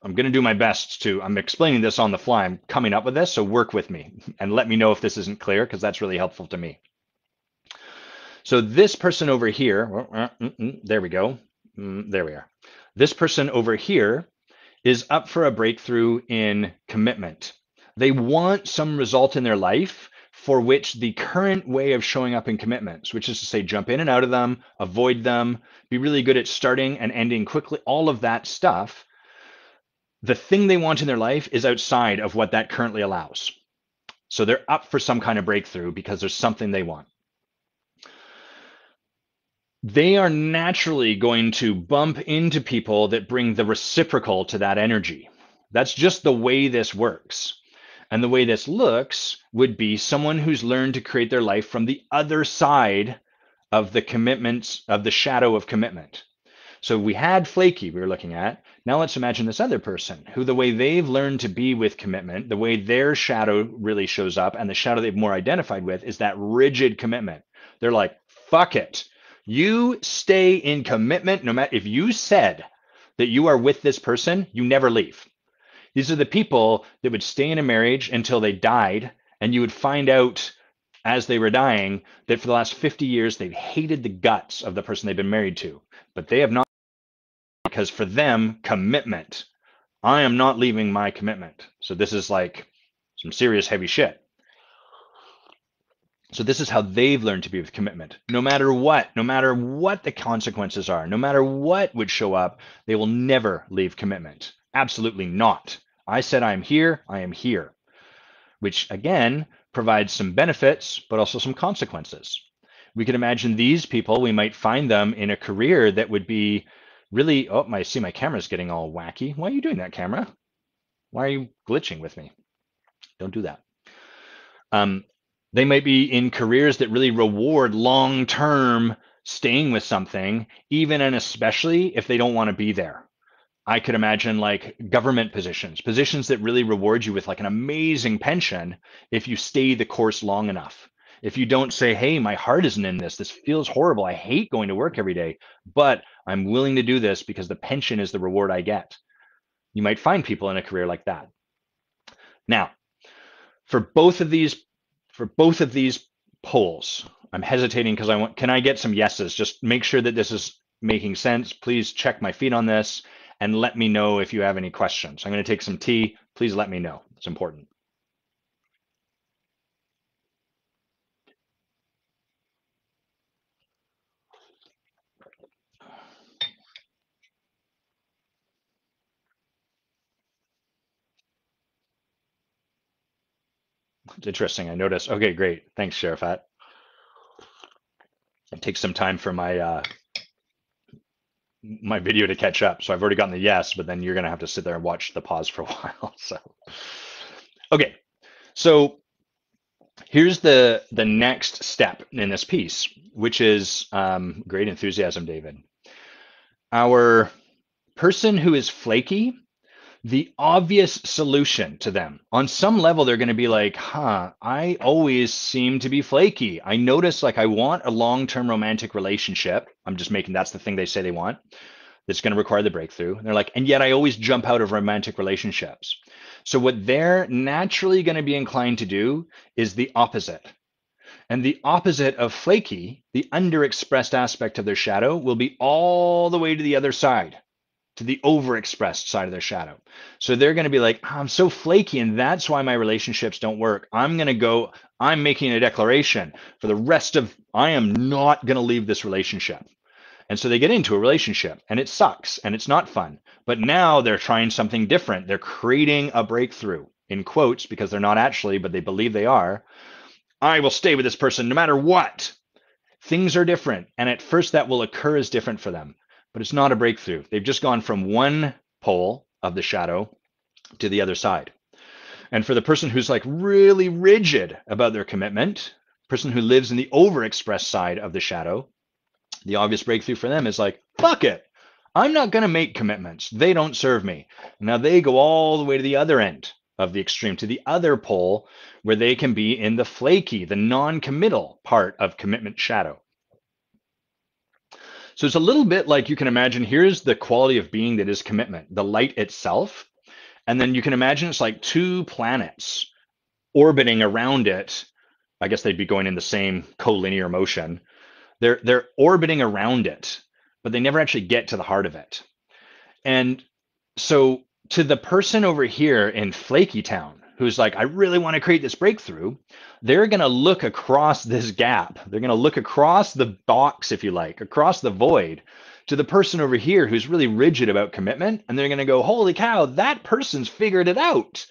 I'm going to do my best to, I'm explaining this on the fly. I'm coming up with this, so work with me and let me know if this isn't clear, because that's really helpful to me. So this person over here, there we go. There we are. This person over here is up for a breakthrough in commitment. They want some result in their life for which the current way of showing up in commitments, which is to say, jump in and out of them, avoid them, be really good at starting and ending quickly, all of that stuff, the thing they want in their life is outside of what that currently allows. So they're up for some kind of breakthrough because there's something they want. They are naturally going to bump into people that bring the reciprocal to that energy. That's just the way this works. And the way this looks would be someone who's learned to create their life from the other side of the commitments, of the shadow of commitment. So we had flaky we were looking at. Now let's imagine this other person who, the way they've learned to be with commitment, the way their shadow really shows up, and the shadow they've more identified with is that rigid commitment. They're like, fuck it. You stay in commitment no matter, if you said that you are with this person, you never leave. These are the people that would stay in a marriage until they died, and you would find out as they were dying that for the last 50 years, they've hated the guts of the person they've been married to, but they have not, because for them, commitment, I am not leaving my commitment. So this is like some serious heavy shit. So this is how they've learned to be with commitment. No matter what the consequences are, no matter what would show up, they will never leave commitment. Absolutely not. I said I am here, which again provides some benefits, but also some consequences. We could imagine these people, we might find them in a career that would be really, oh, I see my camera's getting all wacky. Why are you doing that, camera? Why are you glitching with me? Don't do that. They might be in careers that really reward long-term staying with something, even and especially if they don't want to be there. I could imagine like government positions that really reward you with like an amazing pension if you stay the course long enough. If you don't say, hey, my heart isn't in this, this feels horrible, I hate going to work every day, but I'm willing to do this because the pension is the reward I get. You might find people in a career like that. Now, for both of these, for both of these polls, I'm hesitating because can I get some yeses? Just make sure that this is making sense. Please check my feed on this and let me know if you have any questions. I'm going to take some tea. Please let me know. It's important. It's interesting. I noticed. Okay, great. Thanks, Sharifat. It takes some time for my video to catch up. So I've already gotten the yes, but then you're going to have to sit there and watch the pause for a while. So, okay. So here's the next step in this piece, which is great enthusiasm, David. Our person who is flaky, the obvious solution to them, on some level, they're going to be like, I always seem to be flaky. I notice like I want a long-term romantic relationship. I'm just making, that's the thing they say they want. That's going to require the breakthrough. And they're like, and yet I always jump out of romantic relationships. So what they're naturally going to be inclined to do is the opposite. And the opposite of flaky, the underexpressed aspect of their shadow, will be all the way to the other side, to the overexpressed side of their shadow. So they're going to be like, I'm so flaky, and that's why my relationships don't work. I'm making a declaration for the rest of, I am not going to leave this relationship. And so they get into a relationship and it sucks and it's not fun. But now they're trying something different. They're creating a breakthrough, in quotes, because they're not actually, but they believe they are. I will stay with this person no matter what. Things are different. And at first that will occur as different for them, but it's not a breakthrough. They've just gone from one pole of the shadow to the other side. And for the person who's like really rigid about their commitment, person who lives in the overexpressed side of the shadow, the obvious breakthrough for them is like, fuck it. I'm not going to make commitments. They don't serve me. Now they go all the way to the other end of the extreme, to the other pole, where they can be in the flaky, the non-committal part of commitment shadow. So it's a little bit like you can imagine, here's the quality of being that is commitment, the light itself. And then you can imagine it's like two planets orbiting around it. I guess they'd be going in the same collinear motion. They're orbiting around it, but they never actually get to the heart of it. And so to the person over here in Flaky Town, who's like, I really want to create this breakthrough, they're going to look across this gap. They're going to look across the box, if you like, across the void to the person over here who's really rigid about commitment. And they're going to go, holy cow, that person's figured it out.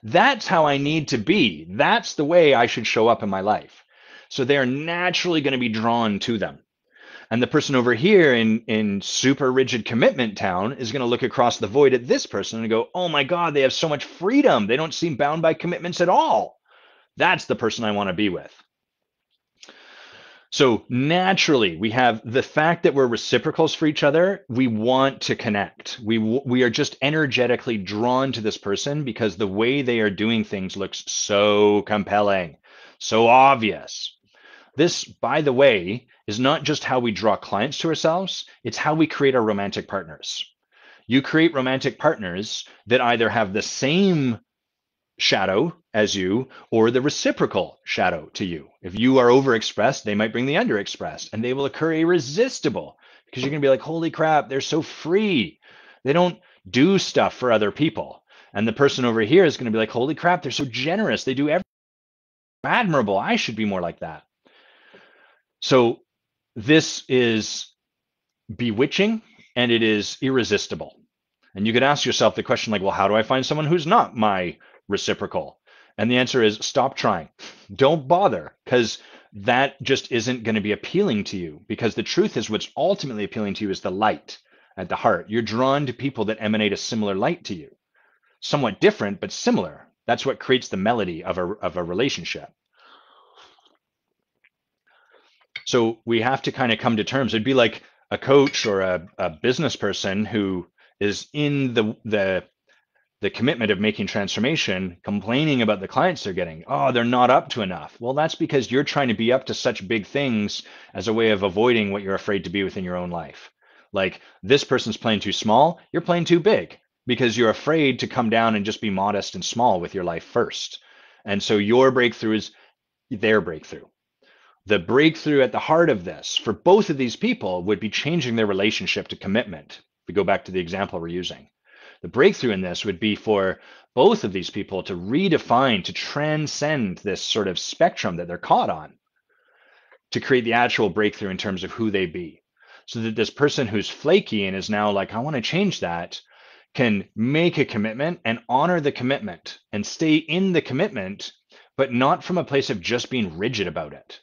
That's how I need to be. That's the way I should show up in my life. So they're naturally going to be drawn to them. And the person over here in super rigid commitment town is going to look across the void at this person and go, oh my God, they have so much freedom. They don't seem bound by commitments at all. That's the person I want to be with. So naturally, we have the fact that we're reciprocals for each other. We want to connect. We are just energetically drawn to this person because the way they are doing things looks so compelling, so obvious. This, by the way, is not just how we draw clients to ourselves, it's how we create our romantic partners. You create romantic partners that either have the same shadow as you or the reciprocal shadow to you. If you are overexpressed, they might bring the underexpressed, and they will occur irresistible because you're going to be like, holy crap, they're so free. They don't do stuff for other people. And the person over here is going to be like, holy crap, they're so generous. They do everything. Admirable. I should be more like that. So this is bewitching and it is irresistible. And you could ask yourself the question like, well, how do I find someone who's not my reciprocal? And the answer is stop trying. Don't bother, because that just isn't going to be appealing to you, because the truth is what's ultimately appealing to you is the light at the heart. You're drawn to people that emanate a similar light to you. Somewhat different, but similar. That's what creates the melody of a relationship. So we have to kind of come to terms. It'd be like a coach or a business person who is in the the commitment of making transformation, complaining about the clients they're getting. Oh, they're not up to enough. Well, that's because you're trying to be up to such big things as a way of avoiding what you're afraid to be within your own life. Like this person's playing too small, you're playing too big because you're afraid to come down and just be modest and small with your life first. And so your breakthrough is their breakthrough. The breakthrough at the heart of this for both of these people would be changing their relationship to commitment. If we go back to the example we're using, the breakthrough in this would be for both of these people to redefine, to transcend this sort of spectrum that they're caught on, to create the actual breakthrough in terms of who they be. So that this person who's flaky and is now like, I want to change that, can make a commitment and honor the commitment and stay in the commitment, but not from a place of just being rigid about it.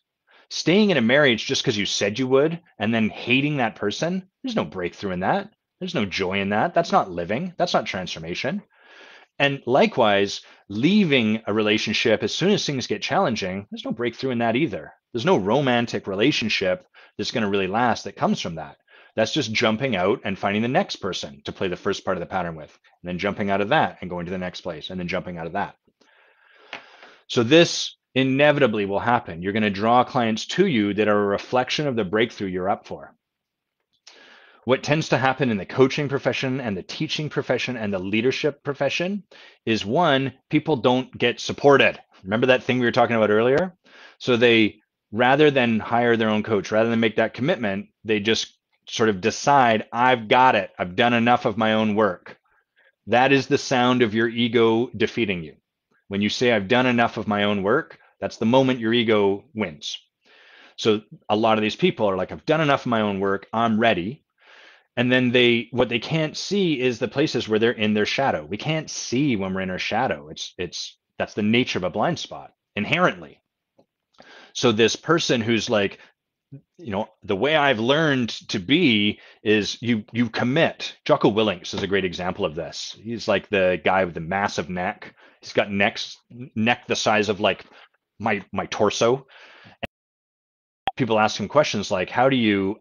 Staying in a marriage just because you said you would and then hating that person, there's no breakthrough in that. There's no joy in that. That's not living. That's not transformation. And likewise, leaving a relationship as soon as things get challenging, there's no breakthrough in that either. There's no romantic relationship that's going to really last that comes from that. That's just jumping out and finding the next person to play the first part of the pattern with, and then jumping out of that and going to the next place, and then jumping out of that. So this inevitably will happen. You're going to draw clients to you that are a reflection of the breakthrough you're up for. What tends to happen in the coaching profession and the teaching profession and the leadership profession is, one, people don't get supported. Remember that thing we were talking about earlier? So they, rather than hire their own coach, rather than make that commitment, they just sort of decide, I've got it. I've done enough of my own work. That is the sound of your ego defeating you. When you say, I've done enough of my own work, that's the moment your ego wins. So a lot of these people are like, I've done enough of my own work. I'm ready. And then what they can't see is the places where they're in their shadow. We can't see when we're in our shadow. That's the nature of a blind spot inherently. So this person who's like, the way I've learned to be is you commit. Jocko Willink is a great example of this. He's like the guy with the massive neck. He's got neck the size of like my torso. And people ask him questions like, how do you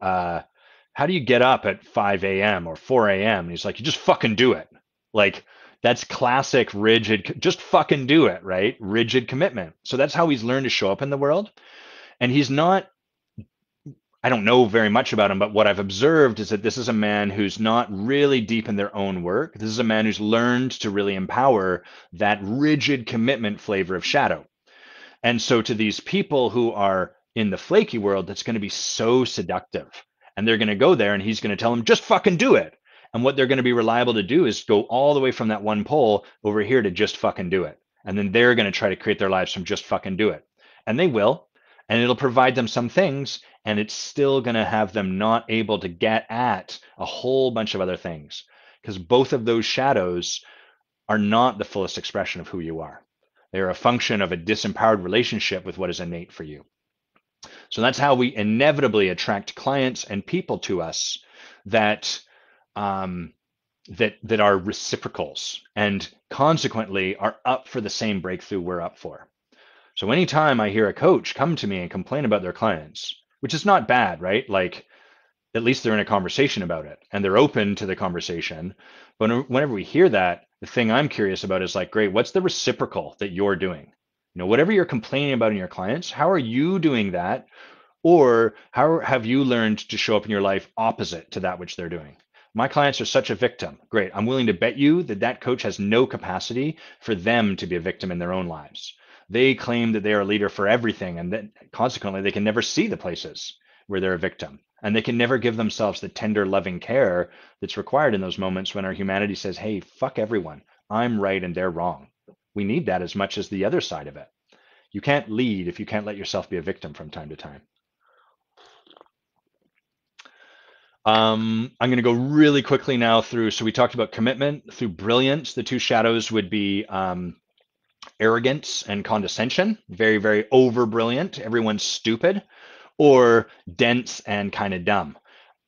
get up at 5 a.m. or 4 a.m.? And he's like, you just fucking do it. Like, that's classic rigid, just fucking do it, right? Rigid commitment. So that's how he's learned to show up in the world. And he's not, I don't know very much about him, but what I've observed is that this is a man who's not really deep in their own work. This is a man who's learned to really empower that rigid commitment flavor of shadow. And so to these people who are in the flaky world, that's going to be so seductive. And they're going to go there and he's going to tell them, just fucking do it. And what they're going to be reliable to do is go all the way from that one pole over here to just fucking do it. And then they're going to try to create their lives from just fucking do it. And they will. And it'll provide them some things. And it's still going to have them not able to get at a whole bunch of other things. Because both of those shadows are not the fullest expression of who you are. They are a function of a disempowered relationship with what is innate for you. So that's how we inevitably attract clients and people to us that that are reciprocals and consequently are up for the same breakthrough we're up for. So anytime I hear a coach come to me and complain about their clients, which is not bad, right? Like at least they're in a conversation about it and they're open to the conversation. But whenever we hear that, the thing I'm curious about is like, great, what's the reciprocal that you're doing? Whatever you're complaining about in your clients, how are you doing that? Or how have you learned to show up in your life opposite to that which they're doing? My clients are such a victim. Great. I'm willing to bet you that coach has no capacity for them to be a victim in their own lives. They claim that they are a leader for everything, and that consequently they can never see the places where they're a victim. And they can never give themselves the tender, loving care that's required in those moments when our humanity says, hey, fuck everyone. I'm right and they're wrong. We need that as much as the other side of it. You can't lead if you can't let yourself be a victim from time to time. I'm going to go really quickly now through. So we talked about commitment through brilliance. The two shadows would be arrogance and condescension. Very, very over brilliant. Everyone's stupid. Or dense and kind of dumb.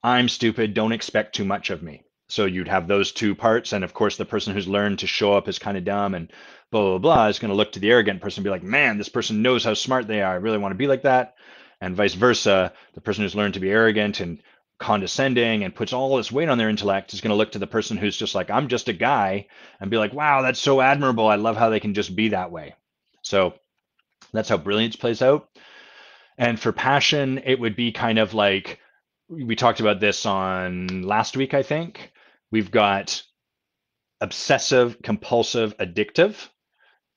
I'm stupid. Don't expect too much of me. So you'd have those two parts. And of course, the person who's learned to show up as kind of dumb and blah, blah, blah is going to look to the arrogant person and be like, man, this person knows how smart they are. I really want to be like that. And vice versa, the person who's learned to be arrogant and condescending and puts all this weight on their intellect is going to look to the person who's just like, I'm just a guy, and be like, wow, that's so admirable. I love how they can just be that way. So that's how brilliance plays out. And for passion, it would be kind of like, we talked about this on last week, I think. We've got obsessive, compulsive, addictive.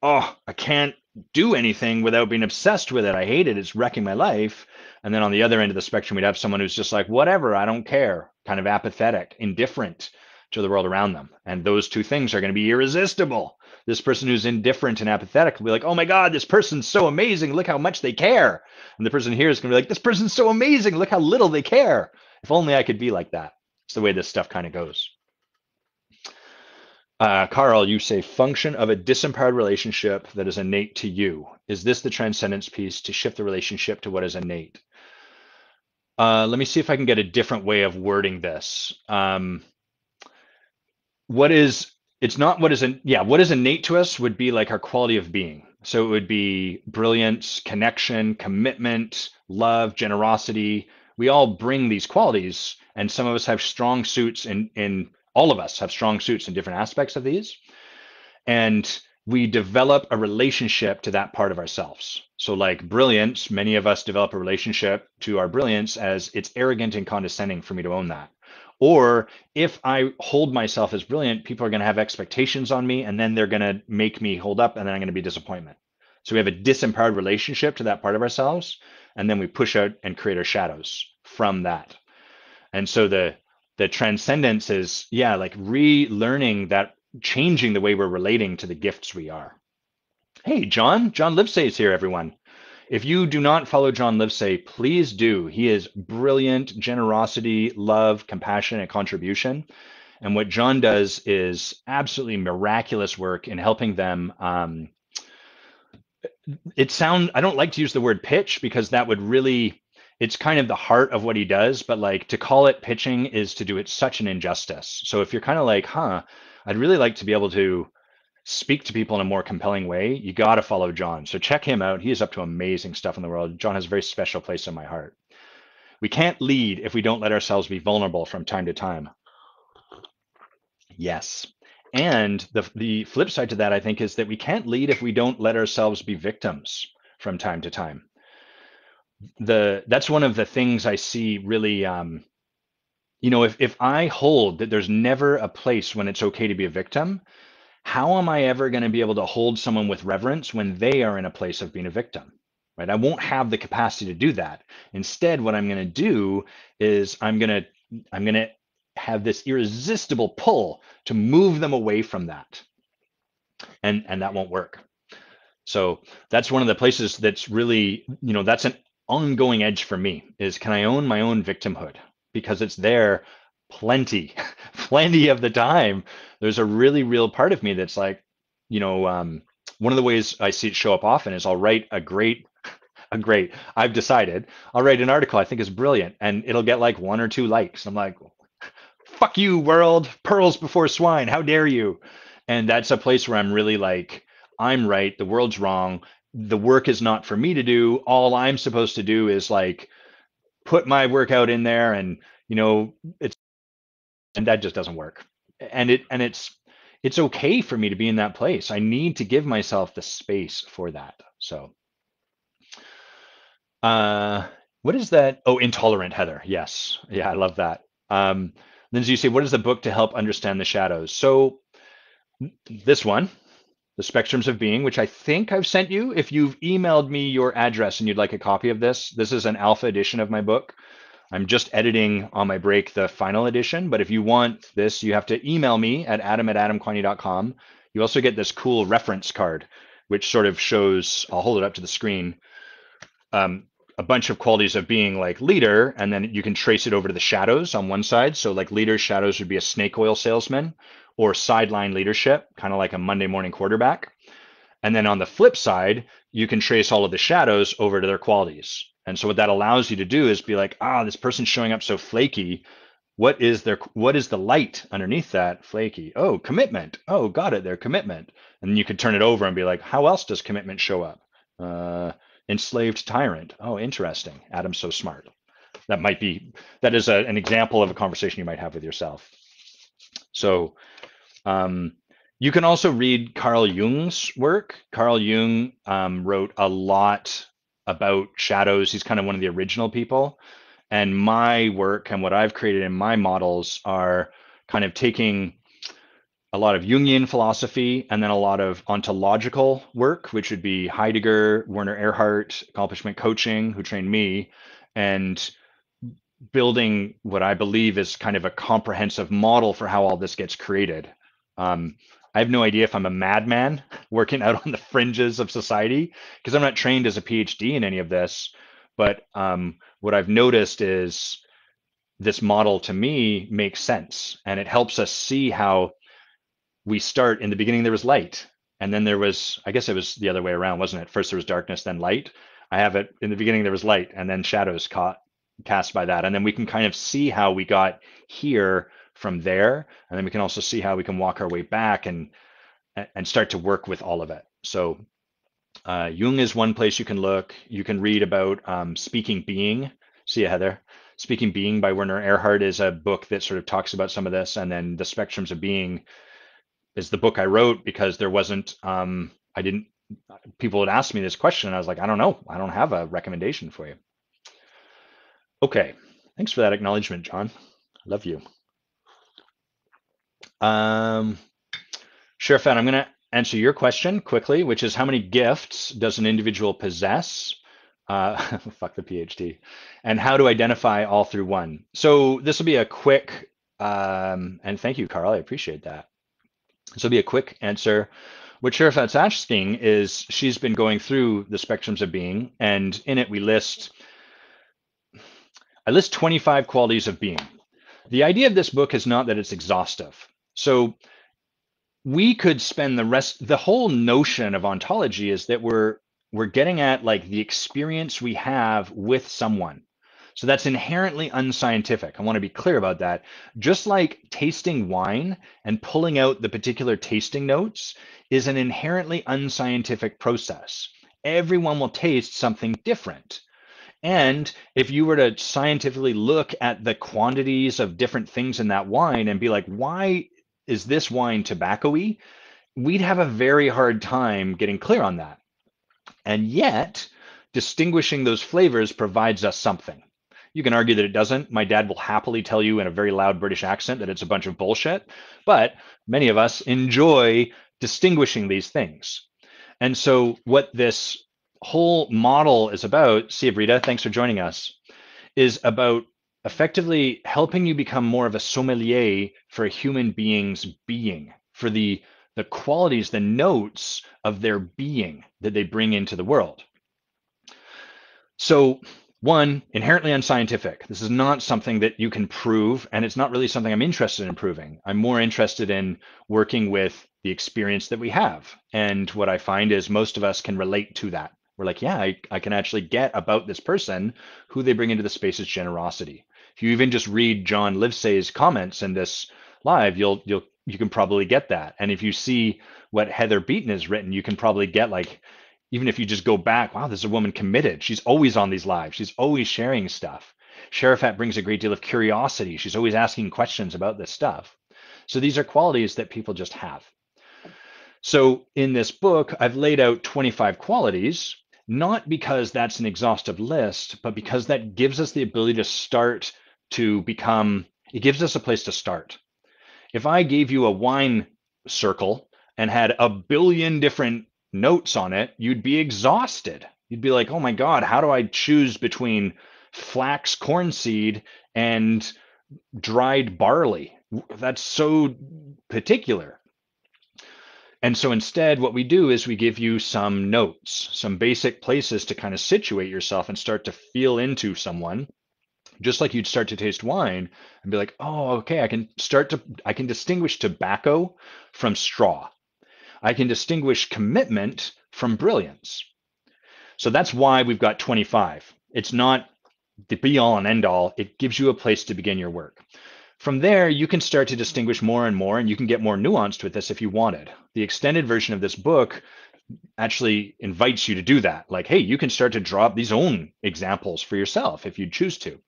Oh, I can't do anything without being obsessed with it. I hate it. It's wrecking my life. And then on the other end of the spectrum, we'd have someone who's just like, whatever, I don't care, kind of apathetic, indifferent to the world around them. And those two things are going to be irresistible. This person who's indifferent and apathetic will be like, oh my God, this person's so amazing. Look how much they care. And the person here is going to be like, this person's so amazing. Look how little they care. If only I could be like that. It's the way this stuff kind of goes. Carl, you say function of a disempowered relationship that is innate to you. Is this the transcendence piece to shift the relationship to what is innate? Let me see if I can get a different way of wording this. It's not what is, what is innate to us would be like our quality of being. So it would be brilliance, connection, commitment, love, generosity. We all bring these qualities, and some of us have strong suits in all of us have strong suits in different aspects of these. And we develop a relationship to that part of ourselves. So like brilliance, many of us develop a relationship to our brilliance as it's arrogant and condescending for me to own that. Or if I hold myself as brilliant, people are going to have expectations on me, and then they're going to make me hold up, and then I'm going to be disappointment. So we have a disempowered relationship to that part of ourselves, and then we push out and create our shadows from that. And so the transcendence is, like relearning that, changing the way we're relating to the gifts we are. Hey, John Livesay is here, everyone. If you do not follow John Livesay, please do. He is brilliant, generosity, love, compassion, and contribution. And what John does is absolutely miraculous work in helping them. I don't like to use the word pitch because that would really, it's kind of the heart of what he does, but like to call it pitching is to do it such an injustice. So if you're kind of like, I'd really like to be able to speak to people in a more compelling way, you got to follow John. So check him out. He is up to amazing stuff in the world. John has a very special place in my heart. We can't lead if we don't let ourselves be vulnerable from time to time. Yes. And the flip side to that, I think, is that we can't lead if we don't let ourselves be victims from time to time. That's one of the things I see really, if I hold that there's never a place when it's okay to be a victim, how am I ever going to be able to hold someone with reverence when they are in a place of being a victim, right? I won't have the capacity to do that. Instead, what I'm going to do is I'm going to have this irresistible pull to move them away from that. And that won't work. So that's one of the places that's really, that's an ongoing edge for me is, can I own my own victimhood? Because it's there plenty of the time. There's a really real part of me that's like, one of the ways I see it show up often is I'll write I've decided I'll write an article I think is brilliant, and it'll get like 1 or 2 likes. I'm like, fuck you, world, pearls before swine, how dare you? And that's a place where I'm really like, I'm right, the world's wrong, the work is not for me to do. All I'm supposed to do is like put my work out in there, and and that just doesn't work. And it's okay for me to be in that place. I need to give myself the space for that. So what is that? Oh, intolerant, Heather. Yes. Yeah, I love that. Lindsay, you say, what is the book to help understand the shadows? So this one, The Spectrums of Being, which I think I've sent you. If you've emailed me your address and you'd like a copy of this is an alpha edition of my book. I'm just editing on my break the final edition, but if you want this, you have to email me at adam@adamquiney.com. You also get this cool reference card, which sort of shows, I'll hold it up to the screen, a bunch of qualities of being like leader, and then you can trace it over to the shadows on one side. So like leader shadows would be a snake oil salesman, or sideline leadership, kind of like a Monday morning quarterback. And then on the flip side, you can trace all of the shadows over to their qualities. And so what that allows you to do is be like, this person's showing up so flaky. What is the light underneath that flaky? Oh, commitment. Oh, got it. Their commitment. And then you could turn it over and be like, how else does commitment show up? Enslaved tyrant. Oh, interesting. Adam's so smart. That is an example of a conversation you might have with yourself. So um, you can also read Carl Jung's work. Carl Jung wrote a lot about shadows. He's kind of one of the original people. And my work and what I've created in my models are kind of taking a lot of Jungian philosophy and then a lot of ontological work, which would be Heidegger, Werner Erhard, accomplishment coaching, who trained me, and building what I believe is kind of a comprehensive model for how all this gets created. Um, I have no idea if I'm a madman working out on the fringes of society because I'm not trained as a PhD in any of this. But what I've noticed is this model to me makes sense, and it helps us see how we start in the beginning. There was light, and then there was, I guess it was the other way around, wasn't it? First there was darkness, then light. I have it in the beginning there was light, and then shadows cast by that, and then we can kind of see how we got here from there, and then we can also see how we can walk our way back and start to work with all of it. So Jung is one place you can look. You can read about Speaking Being. See you, Heather. Speaking Being by Werner Erhard is a book that sort of talks about some of this, and then The Spectrums of Being is the book I wrote because there wasn't, I didn't, people would ask me this question, and I was like, I don't know. I don't have a recommendation for you. Okay. Thanks for that acknowledgement, John. Love you. Sheriff, I'm going to answer your question quickly, which is how many gifts does an individual possess? Fuck the PhD. And how to identify all through one. So this will be a quick, and thank you, Carl. I appreciate that. This will be a quick answer. What Sherifat's asking is she's been going through the spectrums of being, and in it I list 25 qualities of being. The idea of this book is not that it's exhaustive. So we could spend the whole notion of ontology is that we're getting at like the experience we have with someone. So that's inherently unscientific. I want to be clear about that. Just like tasting wine and pulling out the particular tasting notes is an inherently unscientific process. Everyone will taste something different. And if you were to scientifically look at the quantities of different things in that wine and be like, why is this wine tobacco-y? We'd have a very hard time getting clear on that. And yet, distinguishing those flavors provides us something. You can argue that it doesn't. My dad will happily tell you in a very loud British accent that it's a bunch of bullshit, but many of us enjoy distinguishing these things. And so what this whole model is about, see you, Rita, thanks for joining us, is about effectively helping you become more of a sommelier for a human being's being, for the qualities, the notes of their being that they bring into the world. So one, inherently unscientific. This is not something that you can prove, and it's not really something I'm interested in proving. I'm more interested in working with the experience that we have. And what I find is most of us can relate to that. We're like, yeah, I can actually get about this person who they bring into the space is generosity. If you even just read John Livesay's comments in this live, you can probably get that. And if you see what Heather Beaton has written, you can probably get like, even if you just go back, wow, this is a woman committed. She's always on these lives. She's always sharing stuff. Sherifat brings a great deal of curiosity. She's always asking questions about this stuff. So these are qualities that people just have. So in this book, I've laid out 25 qualities, not because that's an exhaustive list, but because that gives us the ability to start to become, it gives us a place to start. If I gave you a wine circle and had a billion different notes on it, you'd be exhausted. You'd be like, oh my God, how do I choose between flax corn seed and dried barley? That's so particular. And so instead, what we do is we give you some notes, some basic places to kind of situate yourself and start to feel into someone, just like you'd start to taste wine and be like, oh, okay, I can distinguish tobacco from straw. I can distinguish commitment from brilliance. So that's why we've got 25. It's not the be all and end all. It gives you a place to begin your work. From there, you can start to distinguish more and more, and you can get more nuanced with this if you wanted. The extended version of this book actually invites you to do that. Like, hey, you can start to draw up these own examples for yourself if you choose to.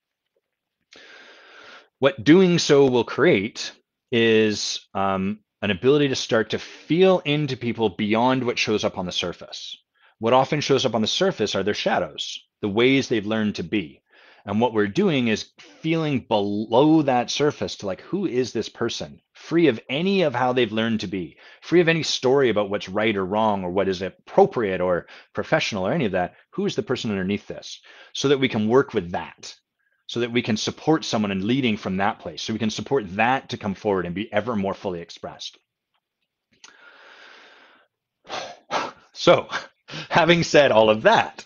What doing so will create is an ability to start to feel into people beyond what shows up on the surface. What often shows up on the surface are their shadows, the ways they've learned to be. And what we're doing is feeling below that surface to like, who is this person? Free of any of how they've learned to be, free of any story about what's right or wrong or what is appropriate or professional or any of that. Who is the person underneath this? So that we can work with that, so that we can support someone in leading from that place, so we can support that to come forward and be ever more fully expressed. So, having said all of that,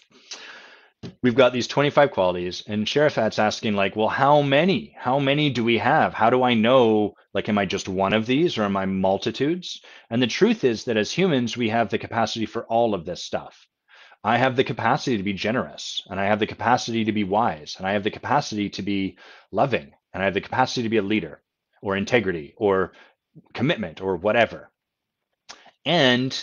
we've got these 25 qualities, and Sherifat's asking, like, well, how many? How many do we have? How do I know, like, am I just one of these or am I multitudes? And the truth is that as humans, we have the capacity for all of this stuff. I have the capacity to be generous, and I have the capacity to be wise, and I have the capacity to be loving, and I have the capacity to be a leader, or integrity, or commitment, or whatever. And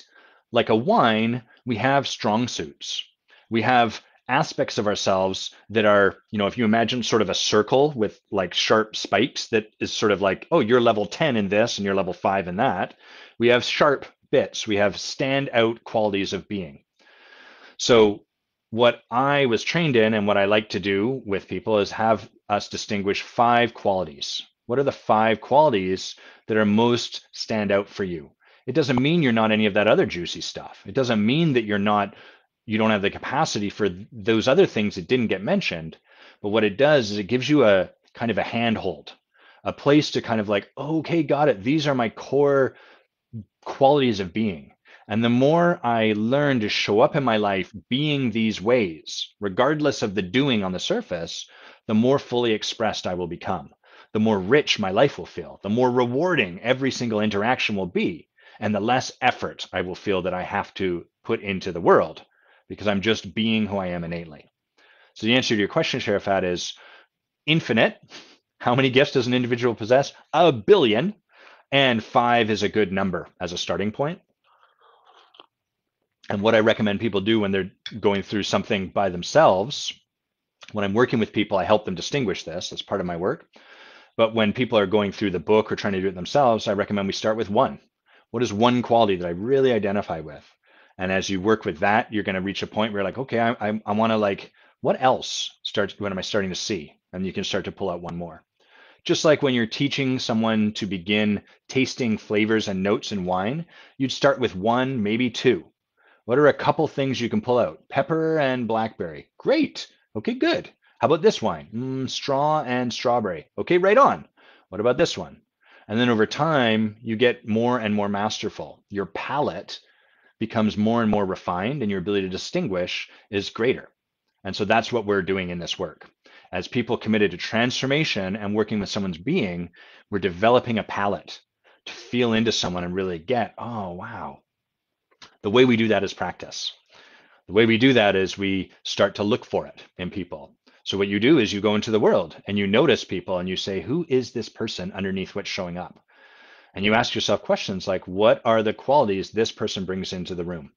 like a wine, we have strong suits. We have aspects of ourselves that are, if you imagine sort of a circle with like sharp spikes that is sort of like, oh, you're level 10 in this and you're level 5 in that. We have sharp bits. We have standout qualities of being. So what I was trained in and what I like to do with people is have us distinguish 5 qualities. What are the 5 qualities that are most stand out for you? It doesn't mean you're not any of that other juicy stuff. It doesn't mean that you don't have the capacity for those other things that didn't get mentioned. But what it does is it gives you a kind of a handhold, a place to kind of like, oh, okay, got it. These are my core qualities of being. And the more I learn to show up in my life being these ways, regardless of the doing on the surface, the more fully expressed I will become. The more rich my life will feel, the more rewarding every single interaction will be, and the less effort I will feel that I have to put into the world because I'm just being who I am innately. So the answer to your question, Sharifat, is infinite. How many gifts does an individual possess? 1 billion. And 5 is a good number as a starting point. And what I recommend people do when they're going through something by themselves, when I'm working with people, I help them distinguish this as part of my work. But when people are going through the book or trying to do it themselves, I recommend we start with 1. What is 1 quality that I really identify with? And as you work with that, you're going to reach a point where you're like, okay, I want to like, what else what am I starting to see? And you can start to pull out 1 more. Just like when you're teaching someone to begin tasting flavors and notes in wine, you'd start with 1, maybe 2. What are a couple things you can pull out? Pepper and blackberry. Great. Okay, good. How about this wine? Straw and strawberry. Okay, right on. What about this one? And then over time, you get more and more masterful. Your palate becomes more and more refined, and your ability to distinguish is greater. And so that's what we're doing in this work. As people committed to transformation and working with someone's being, we're developing a palate to feel into someone and really get, oh, wow. The way we do that is practice. The way we do that is we start to look for it in people. So what you do is you go into the world and you notice people and you say, who is this person underneath what's showing up? And you ask yourself questions like, what are the qualities this person brings into the room?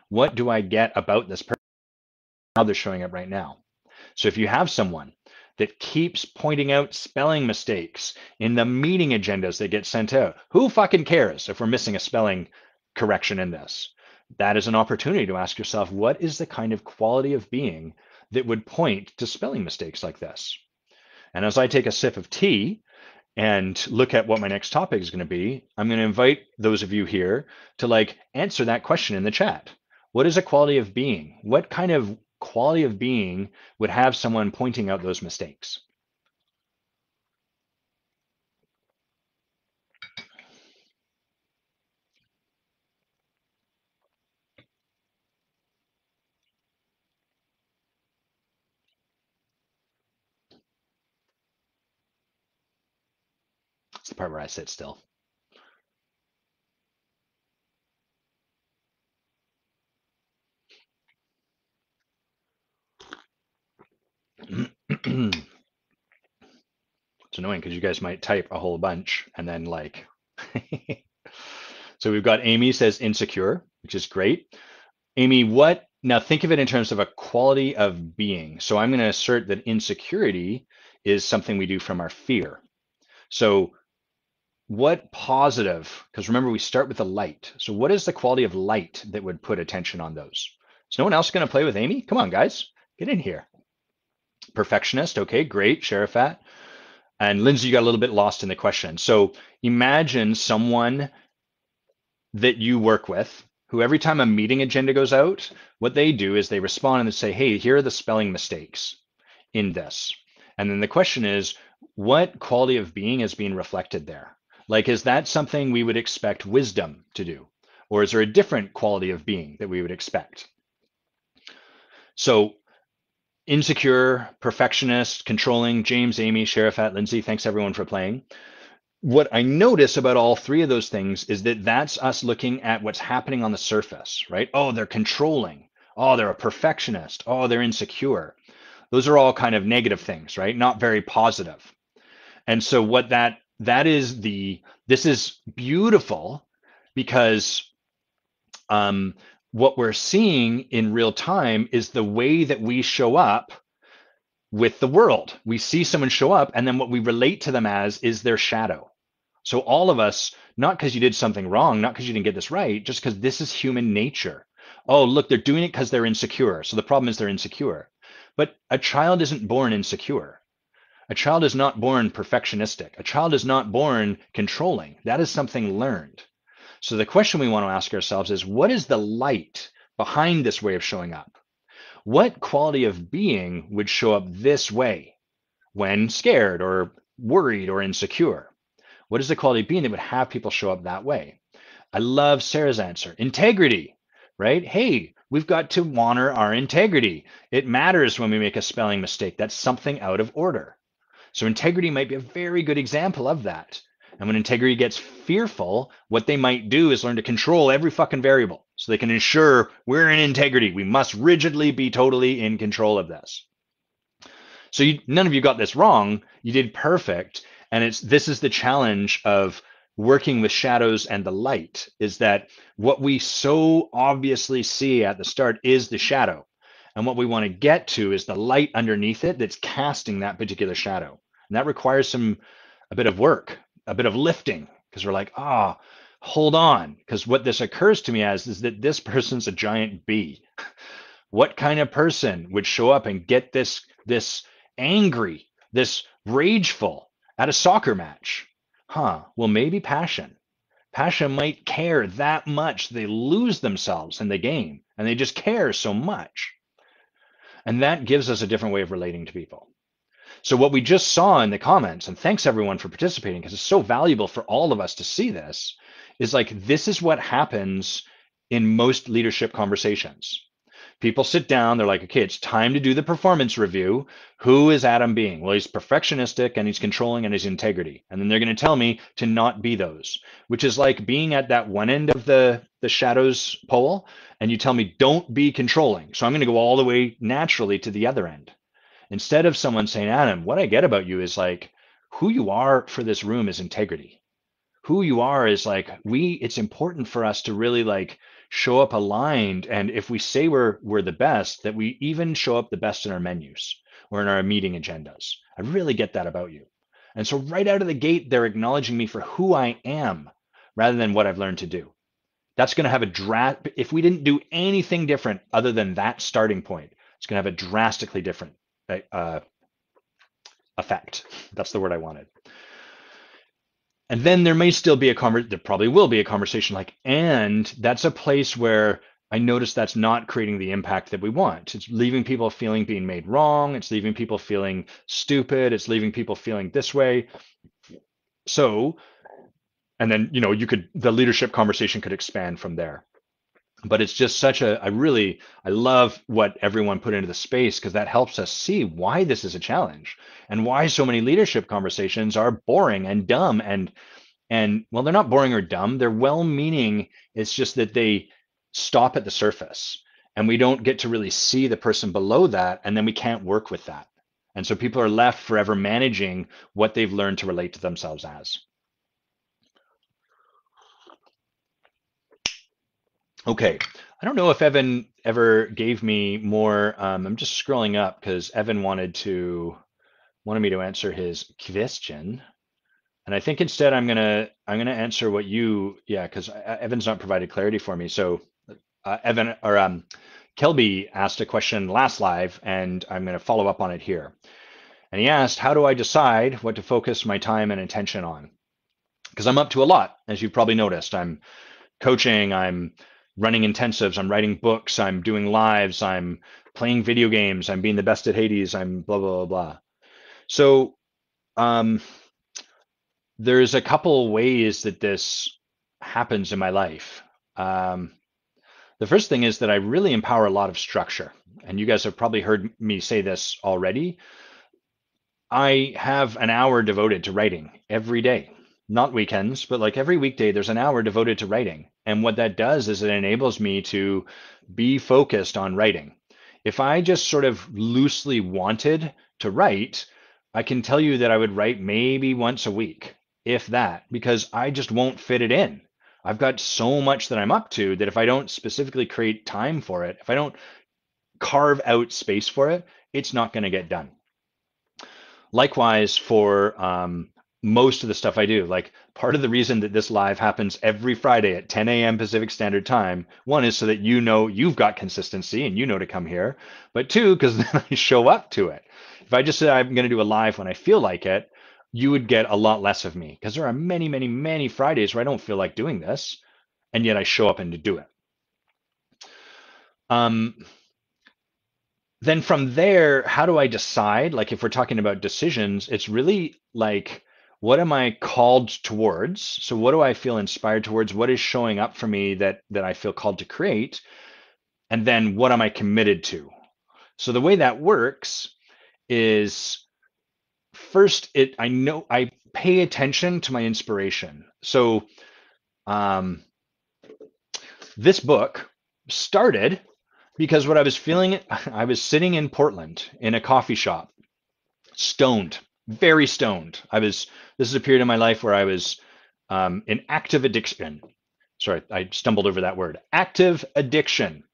What do I get about this person, how they're showing up right now? So if you have someone that keeps pointing out spelling mistakes in the meeting agendas that get sent out, who fucking cares if we're missing a spelling correction in this? That is an opportunity to ask yourself, what is the kind of quality of being that would point to spelling mistakes like this? And as I take a sip of tea and look at what my next topic is going to be, I'm going to invite those of you here to like answer that question in the chat. What is a quality of being? What kind of quality of being would have someone pointing out those mistakes? It's the part where I sit still. It's annoying because you guys might type a whole bunch and then like. So we've got Amy says insecure, which is great. Amy, now think of it in terms of a quality of being. So I'm going to assert that insecurity is something we do from our fear. So what positive, because remember we start with the light. So what is the quality of light that would put attention on those? Is no one else going to play with Amy? Come on, guys, get in here. Perfectionist. Okay, great. Sharafat. And Lindsay, you got a little bit lost in the question. So imagine someone that you work with who every time a meeting agenda goes out, what they do is they respond and they say, hey, here are the spelling mistakes in this. And then the question is, what quality of being is being reflected there? Like, is that something we would expect wisdom to do? Or is there a different quality of being that we would expect? So insecure, perfectionist, controlling, James, Amy, Sharafat, Lindsay, thanks everyone for playing. What I notice about all three of those things is that that's us looking at what's happening on the surface, right? Oh, they're controlling. Oh, they're a perfectionist. Oh, they're insecure. Those are all kind of negative things, right? Not very positive. And so what that is this is beautiful because what we're seeing in real time is the way that we show up with the world. We see someone show up, and then what we relate to them as is their shadow. So all of us, not because you did something wrong, not because you didn't get this right, just because this is human nature. Oh, look, they're doing it because they're insecure. So the problem is they're insecure. But a child isn't born insecure. A child is not born perfectionistic. A child is not born controlling. That is something learned. So the question we want to ask ourselves is, what is the light behind this way of showing up? What quality of being would show up this way when scared or worried or insecure? What is the quality of being that would have people show up that way? I love Sarah's answer. Integrity, right? Hey, we've got to honor our integrity. It matters when we make a spelling mistake. That's something out of order. So integrity might be a very good example of that. And when integrity gets fearful, what they might do is learn to control every fucking variable so they can ensure we're in integrity. We must rigidly be totally in control of this. So none of you got this wrong. You did perfect. And this is the challenge of working with shadows and the light, is that what we so obviously see at the start is the shadow. And what we want to get to is the light underneath it that's casting that particular shadow. And that requires a bit of work, a bit of lifting, because we're like, hold on. Because what this occurs to me as is that this person's a giant bee. What kind of person would show up and get this angry, this rageful at a soccer match? Well, maybe passion. Passion might care that much they lose themselves in the game, and they just care so much. And that gives us a different way of relating to people. So what we just saw in the comments, and thanks everyone for participating because it's so valuable for all of us to see this, is like this is what happens in most leadership conversations. People sit down, they're like, okay, it's time to do the performance review. Who is Adam being? Well, he's perfectionistic and he's controlling and his integrity. And then they're going to tell me to not be those, which is like being at that one end of the shadows pole. And you tell me, don't be controlling. So I'm going to go all the way naturally to the other end. Instead of someone saying, Adam, what I get about you is like, who you are for this room is integrity. Who you are is like, it's important for us to really like show up aligned. And if we say we're the best, that we even show up the best in our menus or in our meeting agendas. I really get that about you. And so right out of the gate, they're acknowledging me for who I am rather than what I've learned to do. That's going to have if we didn't do anything different other than that starting point, it's going to have a drastically different effect. That's the word I wanted. And then there may still be there probably will be a conversation like, and that's a place where I notice that's not creating the impact that we want. It's leaving people feeling being made wrong. It's leaving people feeling stupid. It's leaving people feeling this way. So, and then, the leadership conversation could expand from there. But it's just I love what everyone put into the space because that helps us see why this is a challenge and why so many leadership conversations are boring and dumb and well, they're not boring or dumb. They're well-meaning. It's just that they stop at the surface and we don't get to really see the person below that. And then we can't work with that. And so people are left forever managing what they've learned to relate to themselves as. Okay, I don't know if Evan ever gave me more. I'm just scrolling up because Evan wanted to wanted me to answer his question, and I think instead I'm gonna answer what you, yeah, because Evan's not provided clarity for me. So Evan or Kelby asked a question last live, and I'm going to follow up on it here. And he asked, how do I decide what to focus my time and attention on? Because I'm up to a lot, as you've probably noticed. I'm coaching, I'm running intensives, I'm writing books, I'm doing lives, I'm playing video games, I'm being the best at Hades, I'm blah, blah, blah, blah. So um, there's a couple ways that this happens in my life. Um, the first thing is that I really empower a lot of structure. And you guys have probably heard me say this already. I have an hour devoted to writing every day, not weekends, but like every weekday, there's an hour devoted to writing. And what that does is it enables me to be focused on writing. If I just sort of loosely wanted to write, I can tell you that I would write maybe once a week, if that, because I just won't fit it in. I've got so much that I'm up to that if I don't specifically create time for it, if I don't carve out space for it, it's not going to get done. Likewise for most of the stuff I do. Like part of the reason that this live happens every Friday at 10 a.m. Pacific Standard Time, one is so that you know you've got consistency and you know to come here, but two, because then I show up to it. If I just said I'm going to do a live when I feel like it, you would get a lot less of me because there are many, many, many Fridays where I don't feel like doing this, and yet I show up and to do it. Um, then from there, how do I decide? Like if we're talking about decisions, it's really like, what am I called towards? So what do I feel inspired towards? What is showing up for me that I feel called to create? And then what am I committed to? So the way that works is first I know I pay attention to my inspiration. So um, this book started because what I was feeling, I was sitting in Portland in a coffee shop, stoned, very stoned. This is a period in my life where I was in active addiction. Sorry, I stumbled over that word, active addiction.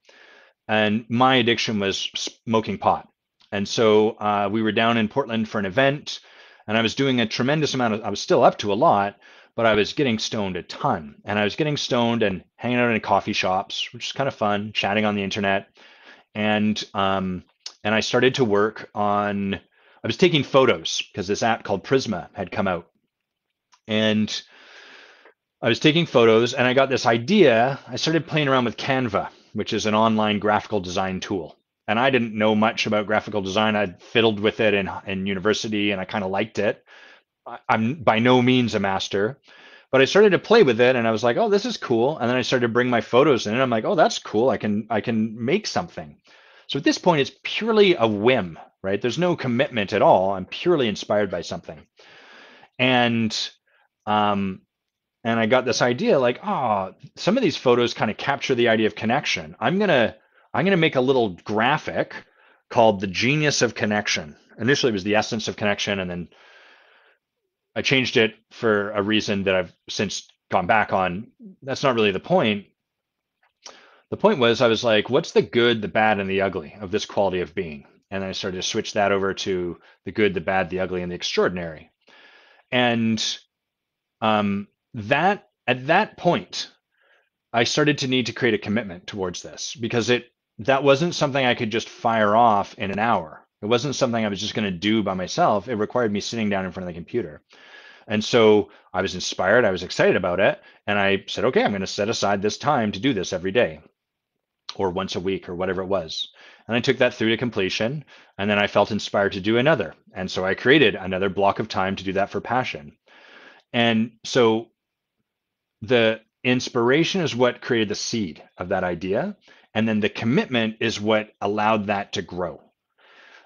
And my addiction was smoking pot. And so we were down in Portland for an event, and I was doing a tremendous amount of, I was still up to a lot, but I was getting stoned a ton. And I was getting stoned and hanging out in coffee shops, which is kind of fun, chatting on the internet. And I started to work on, I was taking photos because this app called Prisma had come out. And I was taking photos and I got this idea. I started playing around with Canva, which is an online graphical design tool. And I didn't know much about graphical design. I'd fiddled with it in university and I kind of liked it. I'm by no means a master, but I started to play with it and I was like, oh, this is cool. And then I started to bring my photos in and I'm like, oh, that's cool. I can make something. So at this point, it's purely a whim, right? There's no commitment at all. I'm purely inspired by something. And um, and I got this idea like, oh, some of these photos kind of capture the idea of connection. I'm gonna make a little graphic called the genius of connection. Initially, it was the essence of connection, and then I changed it for a reason that I've since gone back on. That's not really the point. The point was I was like, what's the good, the bad, and the ugly of this quality of being? And I started to switch that over to the good, the bad, the ugly, and the extraordinary. And that at that point, I started to need to create a commitment towards this because that wasn't something I could just fire off in an hour. It wasn't something I was just going to do by myself. It required me sitting down in front of the computer. And so I was inspired, I was excited about it, and I said, okay, I'm going to set aside this time to do this every day or once a week or whatever it was. And I took that through to completion, and then I felt inspired to do another. And so I created another block of time to do that for passion. And so the inspiration is what created the seed of that idea. And then the commitment is what allowed that to grow.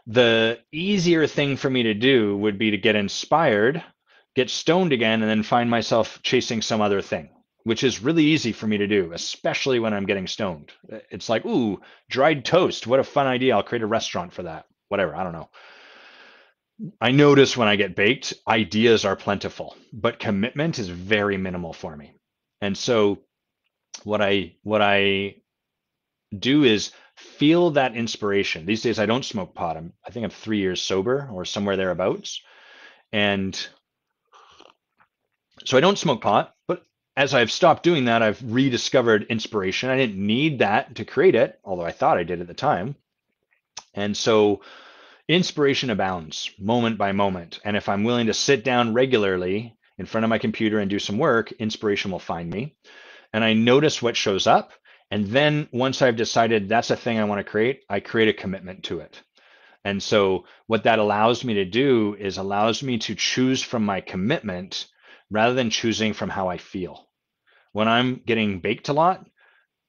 The easier thing for me to do would be to get inspired, get stoned again, and then find myself chasing some other thing, which is really easy for me to do, especially when I'm getting stoned. It's like, ooh, dried toast. What a fun idea. I'll create a restaurant for that. Whatever. I don't know. I notice when I get baked, ideas are plentiful, but commitment is very minimal for me. And so what I do is feel that inspiration. These days I don't smoke pot. I think I'm 3 years sober or somewhere thereabouts. And so I don't smoke pot, but as I've stopped doing that, I've rediscovered inspiration. I didn't need that to create it, although I thought I did at the time. And so inspiration abounds moment by moment. And if I'm willing to sit down regularly in front of my computer and do some work, inspiration will find me. And I notice what shows up. And then once I've decided that's a thing I want to create, I create a commitment to it. And so what that allows me to do is allows me to choose from my commitment rather than choosing from how I feel. When I'm getting baked a lot,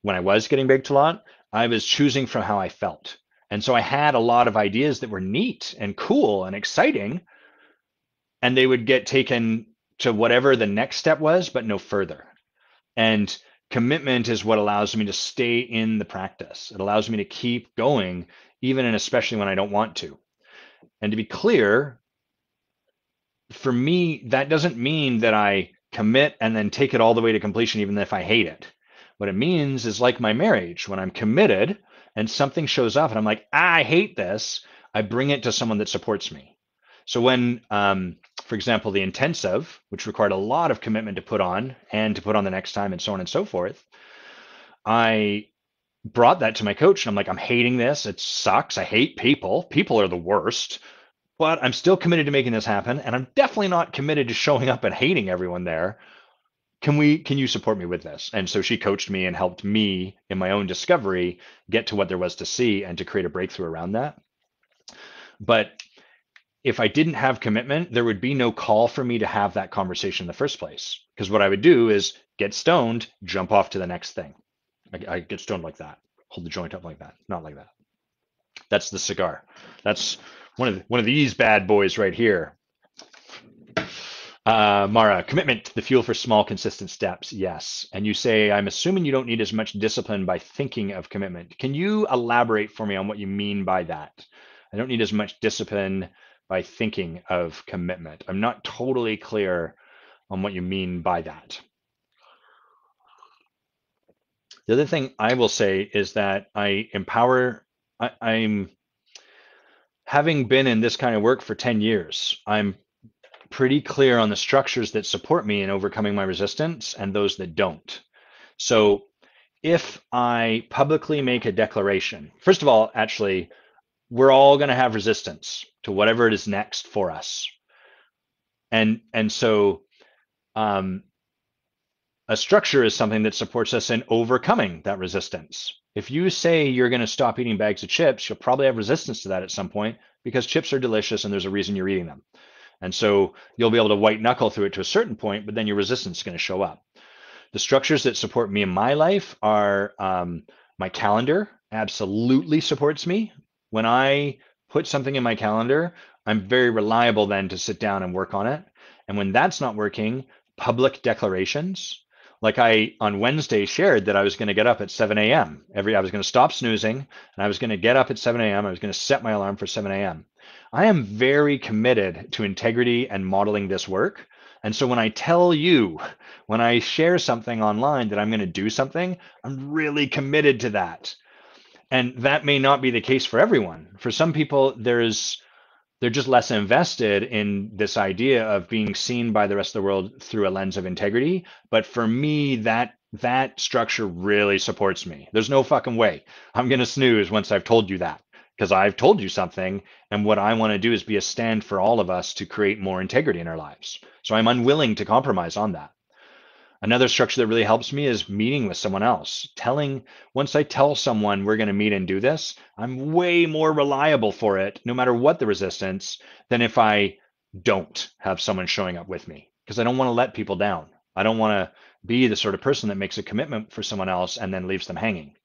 when I was getting baked a lot, I was choosing from how I felt. And so I had a lot of ideas that were neat and cool and exciting, and they would get taken to whatever the next step was, but no further. And commitment is what allows me to stay in the practice. It allows me to keep going, even and especially when I don't want to. And to be clear, for me, that doesn't mean that I commit and then take it all the way to completion, even if I hate it. What it means is like my marriage, when I'm committed and something shows up and I'm like, I hate this, I bring it to someone that supports me. So when, for example, the intensive, which required a lot of commitment to put on and to put on the next time and so on and so forth, I brought that to my coach and I'm like, I'm hating this. It sucks. I hate people. People are the worst. But I'm still committed to making this happen. And I'm definitely not committed to showing up and hating everyone there. Can you support me with this? And so she coached me and helped me in my own discovery get to what there was to see and to create a breakthrough around that. But if I didn't have commitment, there would be no call for me to have that conversation in the first place. Because what I would do is get stoned, jump off to the next thing. I get stoned like that, hold the joint up like that, not like that. That's the cigar. That's one of these bad boys right here. Mara, commitment, the fuel for small, consistent steps. Yes. And you say, I'm assuming you don't need as much discipline by thinking of commitment. Can you elaborate for me on what you mean by that? I don't need as much discipline by thinking of commitment. I'm not totally clear on what you mean by that. The other thing I will say is that I'm having been in this kind of work for 10 years. I'm pretty clear on the structures that support me in overcoming my resistance and those that don't. So if I publicly make a declaration, first of all, actually, we're all going to have resistance to whatever it is next for us. And so a structure is something that supports us in overcoming that resistance. If you say you're going to stop eating bags of chips, you'll probably have resistance to that at some point because chips are delicious and there's a reason you're eating them. And so you'll be able to white knuckle through it to a certain point, but then your resistance is going to show up. The structures that support me in my life are my calendar absolutely supports me. When I put something in my calendar, I'm very reliable then to sit down and work on it. And when that's not working, public declarations. Like I on Wednesday shared that I was going to get up at 7 a.m. I was going to stop snoozing and I was going to get up at 7 a.m. I was going to set my alarm for 7 a.m. I am very committed to integrity and modeling this work. And so when I tell you, when I share something online that I'm going to do something, I'm really committed to that. And that may not be the case for everyone. For some people, they're just less invested in this idea of being seen by the rest of the world through a lens of integrity. But for me, that structure really supports me. There's no fucking way I'm going to snooze once I've told you that, because I've told you something. And what I want to do is be a stand for all of us to create more integrity in our lives. So I'm unwilling to compromise on that. Another structure that really helps me is meeting with someone else. Once I tell someone we're going to meet and do this, I'm way more reliable for it, no matter what the resistance, than if I don't have someone showing up with me, because I don't want to let people down. I don't want to be the sort of person that makes a commitment for someone else and then leaves them hanging.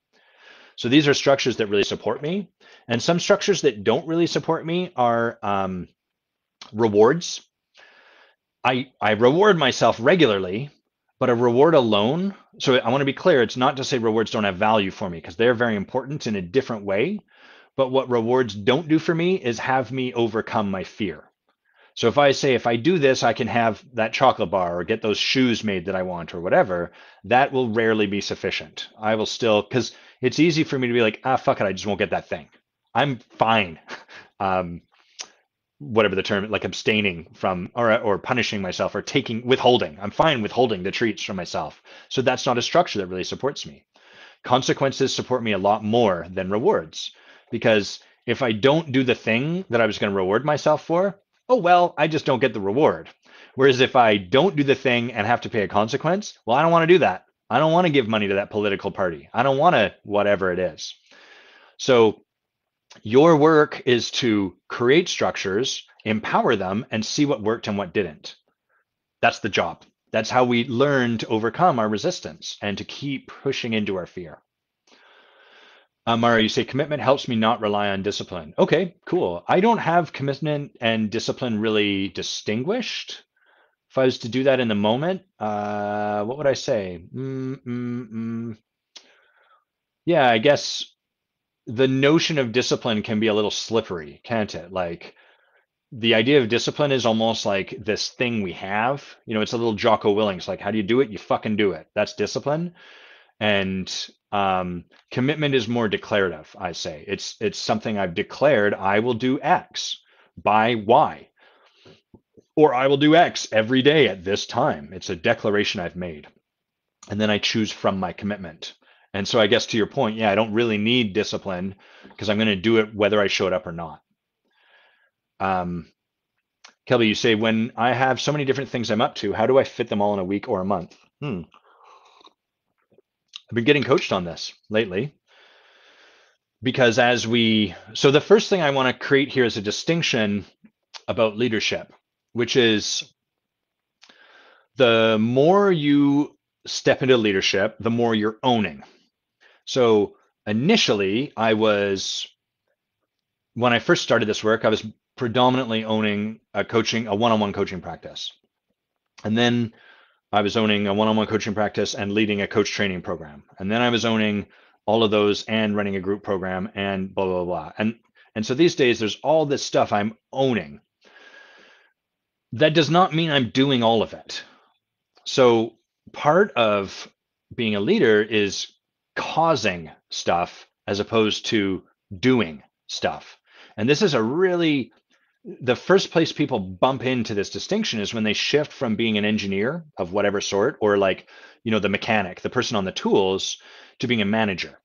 So these are structures that really support me. And some structures that don't really support me are rewards. I reward myself regularly. But a reward alone, so I want to be clear, it's not to say rewards don't have value for me, because they're very important in a different way. But what rewards don't do for me is have me overcome my fear. So if I say, if I do this, I can have that chocolate bar or get those shoes made that I want or whatever, that will rarely be sufficient. I will still, because it's easy for me to be like, ah, fuck it, I just won't get that thing. I'm fine. Um, whatever the term, like abstaining from or punishing myself or withholding. I'm fine withholding the treats from myself. So that's not a structure that really supports me. Consequences support me a lot more than rewards because if I don't do the thing that I was going to reward myself for, oh well, I just don't get the reward. Whereas if I don't do the thing and have to pay a consequence, well, I don't want to do that. I don't want to give money to that political party. I don't want to whatever it is. So your work is to create structures, empower them, and see what worked and what didn't. That's the job. That's how we learn to overcome our resistance and to keep pushing into our fear. Mara, you say commitment helps me not rely on discipline. Okay, cool. I don't have commitment and discipline really distinguished. If I was to do that in the moment, what would I say? Yeah, I guess the notion of discipline can be a little slippery, can't it? Like the idea of discipline is almost like this thing we have. You know, it's a little Jocko Willings. Like, how do you do it? You fucking do it. That's discipline. And commitment is more declarative, I say. It's something I've declared I will do X by Y, or I will do X every day at this time. It's a declaration I've made. And then I choose from my commitment. And so I guess to your point, yeah, I don't really need discipline because I'm going to do it whether I showed up or not. Kelby, you say, when I have so many different things I'm up to, how do I fit them all in a week or a month? I've been getting coached on this lately because so the first thing I want to create here is a distinction about leadership, which is the more you step into leadership, the more you're owning. So initially, when I first started this work, I was predominantly owning a one-on-one coaching practice. And then I was owning a one-on-one coaching practice and leading a coach training program. And then I was owning all of those and running a group program and blah, blah, blah. And so these days, there's all this stuff I'm owning. That does not mean I'm doing all of it. So part of being a leader is causing stuff as opposed to doing stuff. And this is the first place people bump into this distinction is when they shift from being an engineer of whatever sort, or like, the mechanic, the person on the tools, to being a manager.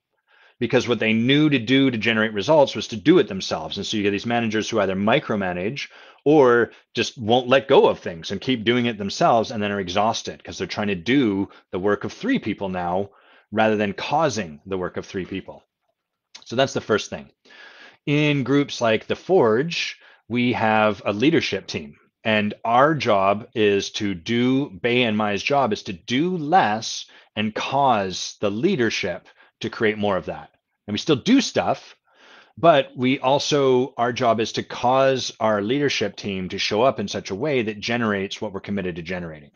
Because what they knew to do to generate results was to do it themselves. And so you get these managers who either micromanage or just won't let go of things and keep doing it themselves and then are exhausted because they're trying to do the work of 3 people now rather than causing the work of 3 people. So that's the first thing. In groups like the Forge, we have a leadership team. And our job is Bay and Mai's job is to do less and cause the leadership to create more of that. And we still do stuff, but our job is to cause our leadership team to show up in such a way that generates what we're committed to generating.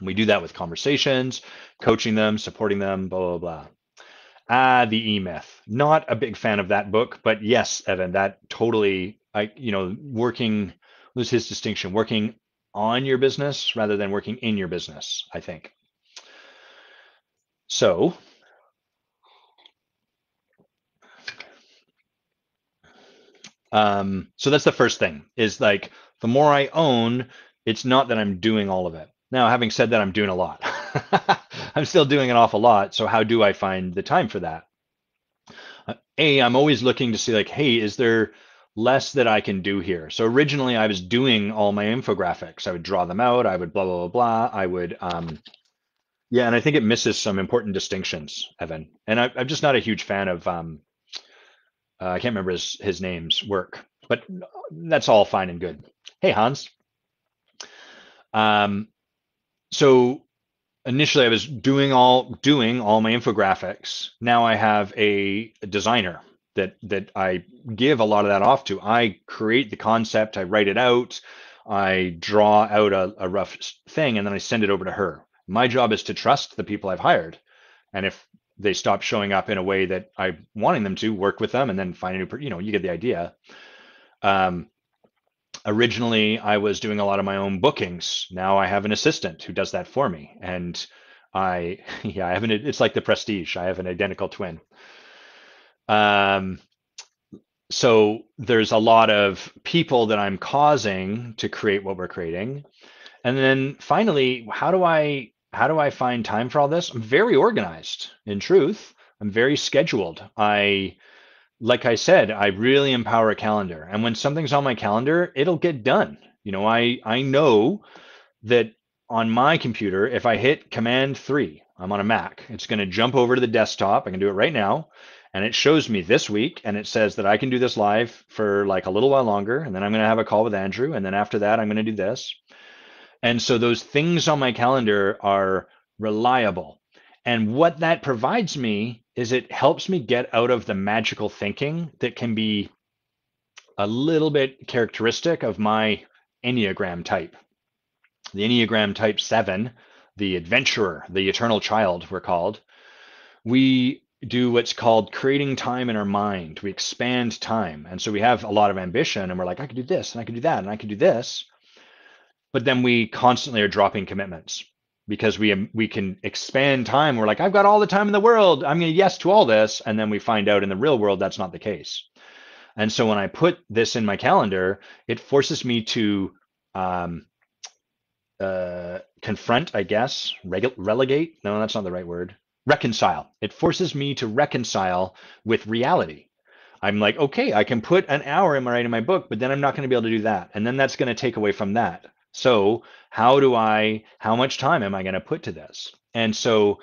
We do that with conversations, coaching them, supporting them, blah, blah, blah. The E-Myth. Not a big fan of that book, but yes, Evan, that totally, working was his distinction, working on your business rather than working in your business, I think. So that's the first thing is like, the more I own, it's not that I'm doing all of it. Now, having said that, I'm doing a lot. I'm still doing an awful lot. So how do I find the time for that? I'm always looking to see like, hey, is there less that I can do here? So originally I was doing all my infographics. I would draw them out. I would blah, blah, blah, blah. I would, yeah. And I think it misses some important distinctions, Evan. And I'm just not a huge fan of, I can't remember his name's work, but that's all fine and good. Hey, Hans. So initially I was doing all my infographics. Now I have a designer that I give a lot of that off to. I create the concept, I write it out, I draw out a rough thing, and then I send it over to her. My job is to trust the people I've hired. And if they stop showing up in a way that I'm wanting them to, work with them and then find a new, you get the idea. Originally, I was doing a lot of my own bookings. Now I have an assistant who does that for me. And yeah, I have it's like the Prestige. I have an identical twin. Um, so there's a lot of people that I'm causing to create what we're creating. And then finally, how do I find time for all this? I'm very organized, in truth. I'm very scheduled. Like I said, I really empower a calendar. And when something's on my calendar, it'll get done. I know that on my computer, if I hit Command 3, I'm on a Mac, it's going to jump over to the desktop. I can do it right now. And it shows me this week, and it says that I can do this live for like a little while longer. And then I'm going to have a call with Andrew. And then after that, I'm going to do this. And so those things on my calendar are reliable. And what that provides me is it helps me get out of the magical thinking that can be a little bit characteristic of my Enneagram type. The Enneagram type 7, the adventurer, the eternal child, we're called. We do what's called creating time in our mind. We expand time. And so we have a lot of ambition and we're like, I could do this and I could do that and I could do this. But then we constantly are dropping commitments because we can expand time. We're like, I've got all the time in the world. I'm going to yes to all this. And then we find out in the real world that's not the case. And so when I put this in my calendar, it forces me to um, confront, I guess, relegate. No, that's not the right word. Reconcile. It forces me to reconcile with reality. I'm like, okay, I can put an hour in my book, but then I'm not going to be able to do that. And then that's going to take away from that. So how much time am I going to put to this? And so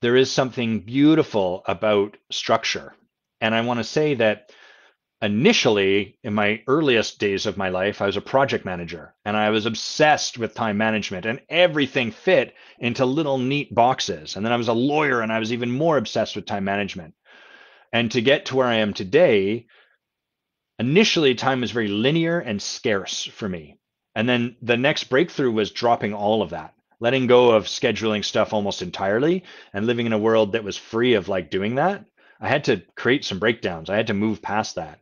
there is something beautiful about structure. And I want to say that initially, in my earliest days of my life, I was a project manager and I was obsessed with time management and everything fit into little neat boxes. And then I was a lawyer and I was even more obsessed with time management. And to get to where I am today, initially time was very linear and scarce for me. And then the next breakthrough was dropping all of that, letting go of scheduling stuff almost entirely and living in a world that was free of like doing that. I had to create some breakdowns. I had to move past that.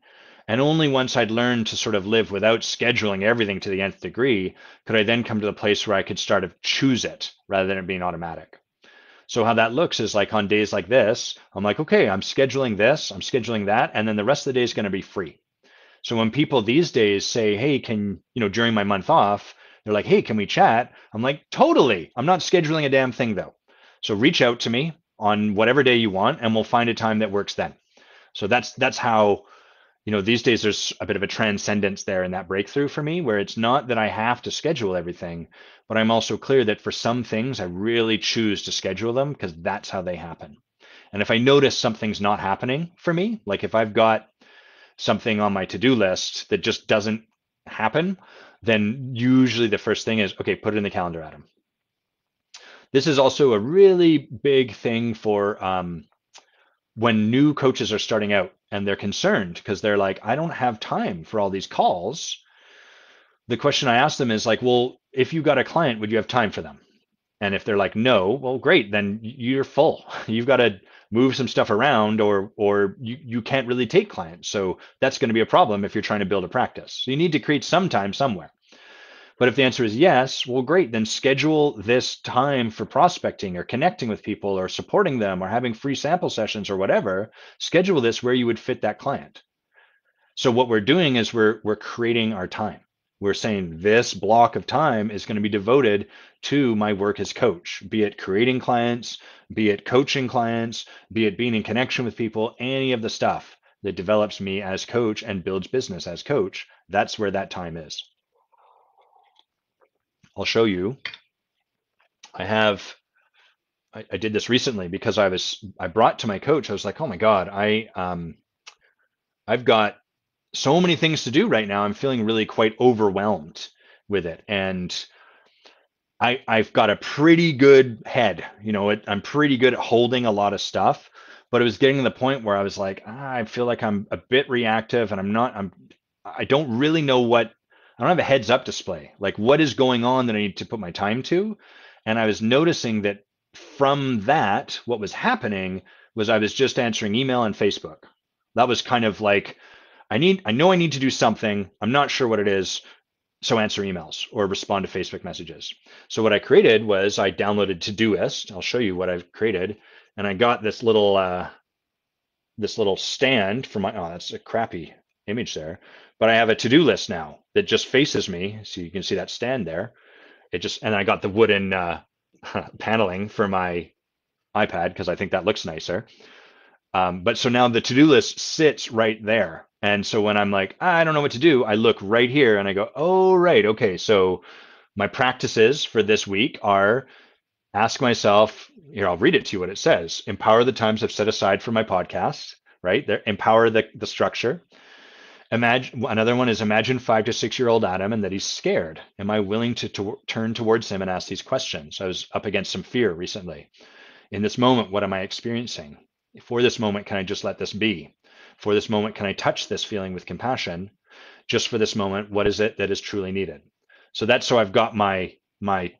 And only once I'd learned to sort of live without scheduling everything to the nth degree could I then come to the place where I could start to choose it rather than it being automatic. So how that looks is like on days like this, I'm like, okay, I'm scheduling this, I'm scheduling that, and then the rest of the day is going to be free. So when people these days say, hey, during my month off, they're like, hey, can we chat? I'm like, totally. I'm not scheduling a damn thing though. So reach out to me on whatever day you want and we'll find a time that works then. So that's how, these days there's a bit of a transcendence there in that breakthrough for me, where it's not that I have to schedule everything, but I'm also clear that for some things I really choose to schedule them because that's how they happen. And if I notice something's not happening for me, like if I've got something on my to-do list that just doesn't happen, then usually the first thing is, okay, put it in the calendar, Adam. This is also a really big thing for when new coaches are starting out and they're concerned because they're like, I don't have time for all these calls. The question I ask them is like, well, if you got a client, would you have time for them? And if they're like, no, well, great, then you're full. You've got to move some stuff around or you can't really take clients. So that's going to be a problem if you're trying to build a practice. So you need to create some time somewhere. But if the answer is yes, well, great, then schedule this time for prospecting or connecting with people or supporting them or having free sample sessions or whatever. Schedule this where you would fit that client. So what we're doing is we're creating our time. We're saying this block of time is going to be devoted to my work as coach, be it creating clients, be it coaching clients, be it being in connection with people, any of the stuff that develops me as coach and builds business as coach. That's where that time is. I'll show you. I did this recently because I brought to my coach, I was like, oh my God, I've got so many things to do right now. I'm feeling really quite overwhelmed with it. And I've got a pretty good head, I'm pretty good at holding a lot of stuff, but it was getting to the point where I was like, I feel like I'm a bit reactive and I don't really know I don't have a heads up display. Like what is going on that I need to put my time to? And I was noticing that from that, what was happening was I was just answering email and Facebook. That was kind of like, I know I need to do something. I'm not sure what it is. So answer emails or respond to Facebook messages. So what I created was I downloaded Todoist. I'll show you what I've created. And I got this little stand for my, oh, that's a crappy image there. But I have a to-do list now that just faces me. So you can see that stand there. And I got the wooden paneling for my iPad because I think that looks nicer. But so now the to-do list sits right there. And so when I'm like, I don't know what to do, I look right here and I go, oh, right. Okay. So my practices for this week are ask myself, here, I'll read it to you what it says. Empower the times I've set aside for my podcast, right? There, empower the structure. Imagine another one is imagine 5 to 6 year old Adam and that he's scared. Am I willing to turn towards him and ask these questions? I was up against some fear recently. In this moment, what am I experiencing? For this moment, can I just let this be? For this moment, can I touch this feeling with compassion? Just for this moment, what is it that is truly needed? So that's so I've got my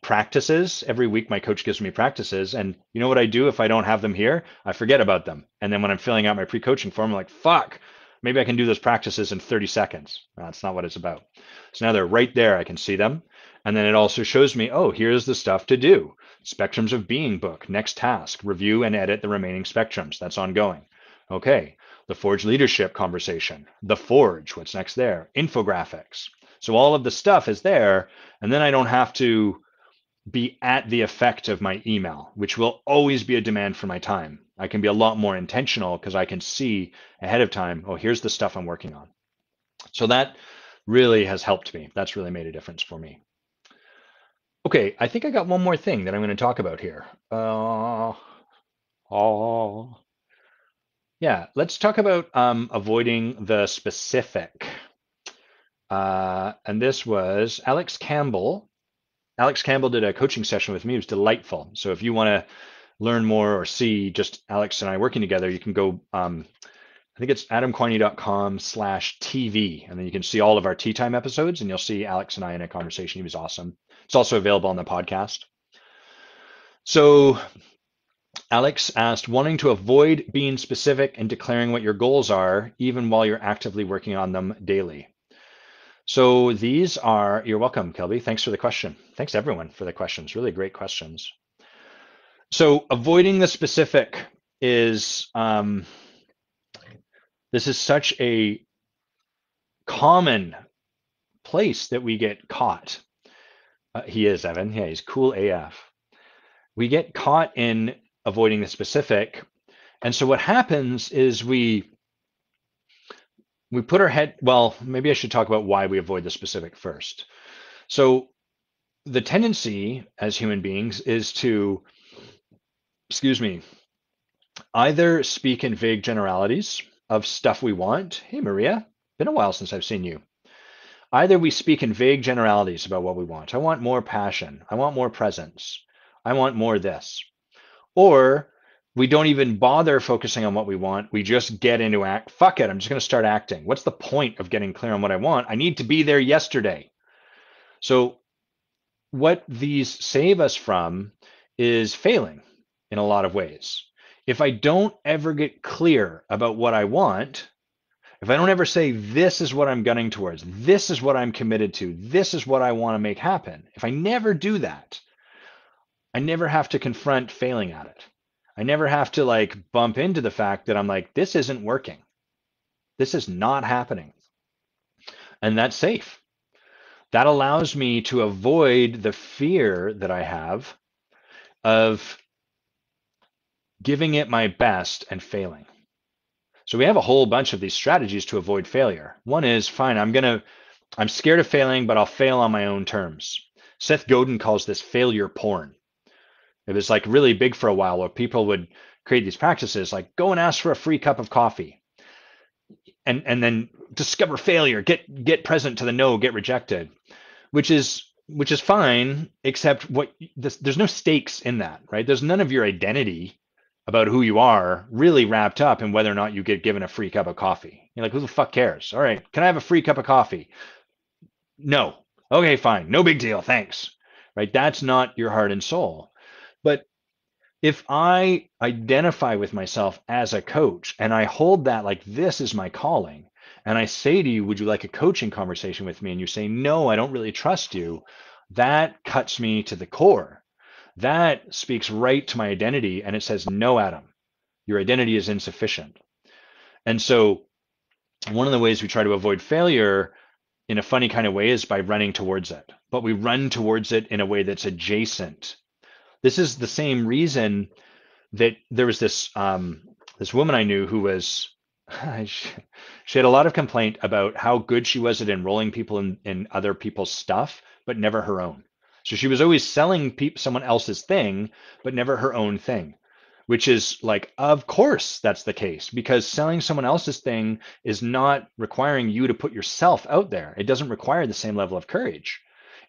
practices. Every week my coach gives me practices. And you know what I do if I don't have them here? I forget about them. And then when I'm filling out my pre-coaching form, I'm like, fuck, maybe I can do those practices in 30 seconds. That's not what it's about. So now they're right there. I can see them. And then it also shows me, oh, here's the stuff to do. Spectrums of Being book, next task, review and edit the remaining spectrums. That's ongoing. Okay, the Forge leadership conversation, the Forge, what's next there? Infographics. So all of the stuff is there, and then I don't have to be at the effect of my email, which will always be a demand for my time. I can be a lot more intentional because I can see ahead of time, oh, here's the stuff I'm working on. So that really has helped me. That's really made a difference for me. Okay, I think I got one more thing that I'm going to talk about here. Yeah, let's talk about avoiding the specific. And this was Alex Campbell. Alex Campbell did a coaching session with me. It was delightful. So if you want to learn more or see just Alex and I working together, you can go, I think it's adamquiney.com/TV. And then you can see all of our tea time episodes and you'll see Alex and I in a conversation. He was awesome. It's also available on the podcast. So Alex asked, wanting to avoid being specific and declaring what your goals are, even while you're actively working on them daily. So these are, you're welcome, Kelby. Thanks for the question. Thanks everyone for the questions. Really great questions. So avoiding the specific is, this is such a common place that we get caught. He is, Evan. Yeah, he's cool AF. We get caught in avoiding the specific. And so what happens is we put our head, well, maybe I should talk about why we avoid the specific first. So the tendency as human beings is to, either speak in vague generalities of stuff we want. Hey, Maria, been a while since I've seen you. Either we speak in vague generalities about what we want. I want more passion. I want more presence. I want more this. Or we don't even bother focusing on what we want. We just get into act. Fuck it. I'm just going to start acting. What's the point of getting clear on what I want? I need to be there yesterday. So what these save us from is failing in a lot of ways. If I don't ever get clear about what I want, if I don't ever say, this is what I'm gunning towards, this is what I'm committed to, this is what I want to make happen. If I never do that, I never have to confront failing at it. I never have to like bump into the fact that I'm like, this isn't working. This is not happening. And that's safe. That allows me to avoid the fear that I have of giving it my best and failing. So we have a whole bunch of these strategies to avoid failure. One is, fine, I'm scared of failing, but I'll fail on my own terms. Seth Godin calls this failure porn. It was like really big for a while where people would create these practices like go and ask for a free cup of coffee and then discover failure, get present to the no, get rejected, which is fine, except there's no stakes in that, right? There's none of your identity about who you are really wrapped up in whether or not you get given a free cup of coffee. You're like, who the fuck cares? All right, can I have a free cup of coffee? No. Okay, fine. No big deal. Thanks. Right? That's not your heart and soul. But if I identify with myself as a coach and I hold that like this is my calling, and I say to you, would you like a coaching conversation with me? And you say, no, I don't really trust you. That cuts me to the core. That speaks right to my identity. And it says, no, Adam, your identity is insufficient. And so one of the ways we try to avoid failure in a funny kind of way is by running towards it. But we run towards it in a way that's adjacent. This is the same reason that there was this woman I knew who was she had a lot of complaint about how good she was at enrolling people in other people's stuff, but never her own. So she was always selling someone else's thing, but never her own thing, which is like, of course that's the case, because selling someone else's thing is not requiring you to put yourself out there. It doesn't require the same level of courage.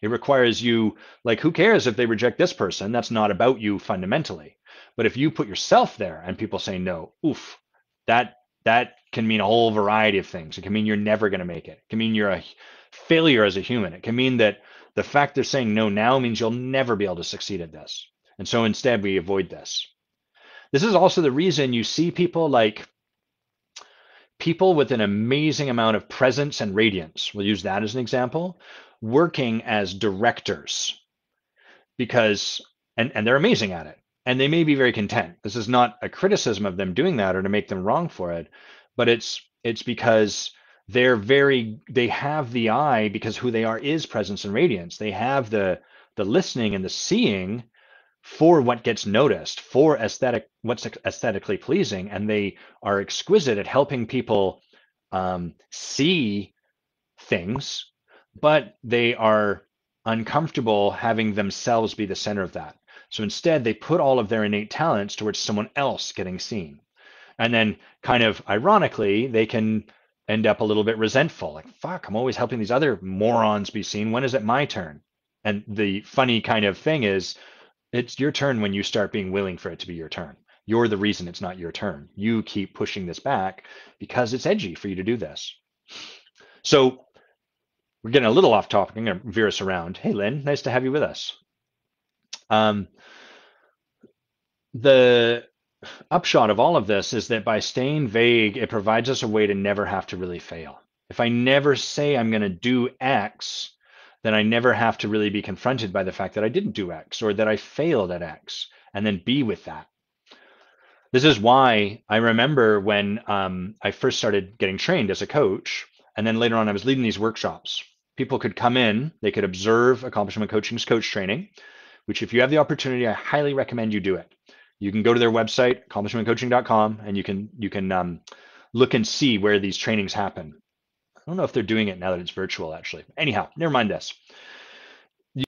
It requires you, like, who cares if they reject this person? That's not about you fundamentally. But if you put yourself there and people say no, oof, that can mean a whole variety of things. It can mean you're never going to make it. It can mean you're a failure as a human. It can mean that the fact they're saying no now means you'll never be able to succeed at this. And so instead we avoid this. This is also the reason you see people like people with an amazing amount of presence and radiance, we'll use that as an example, working as directors because, and they're amazing at it. And they may be very content. This is not a criticism of them doing that or to make them wrong for it, but it's because they have the eye because who they are is presence and radiance. They have the listening and the seeing for what gets noticed, for what's aesthetically pleasing, and they are exquisite at helping people see things, but they are uncomfortable having themselves be the center of that. So instead, they put all of their innate talents towards someone else getting seen. And then kind of ironically, they can end up a little bit resentful. Like, fuck, I'm always helping these other morons be seen. When is it my turn? And the funny kind of thing is, it's your turn when you start being willing for it to be your turn. You're the reason it's not your turn. You keep pushing this back because it's edgy for you to do this. So we're getting a little off topic. I'm going to veer us around. Hey, Lynn, nice to have you with us. The upshot of all of this is that by staying vague, it provides us a way to never have to really fail. If I never say I'm going to do X, then I never have to really be confronted by the fact that I didn't do X or that I failed at X, and then be with that. This is why I remember when I first started getting trained as a coach, and then later on I was leading these workshops. People could come in, they could observe Accomplishment Coaching's coach training, which if you have the opportunity, I highly recommend you do it. You can go to their website, accomplishmentcoaching.com, and you can look and see where these trainings happen. I don't know if they're doing it now that it's virtual, actually. Anyhow, never mind this. You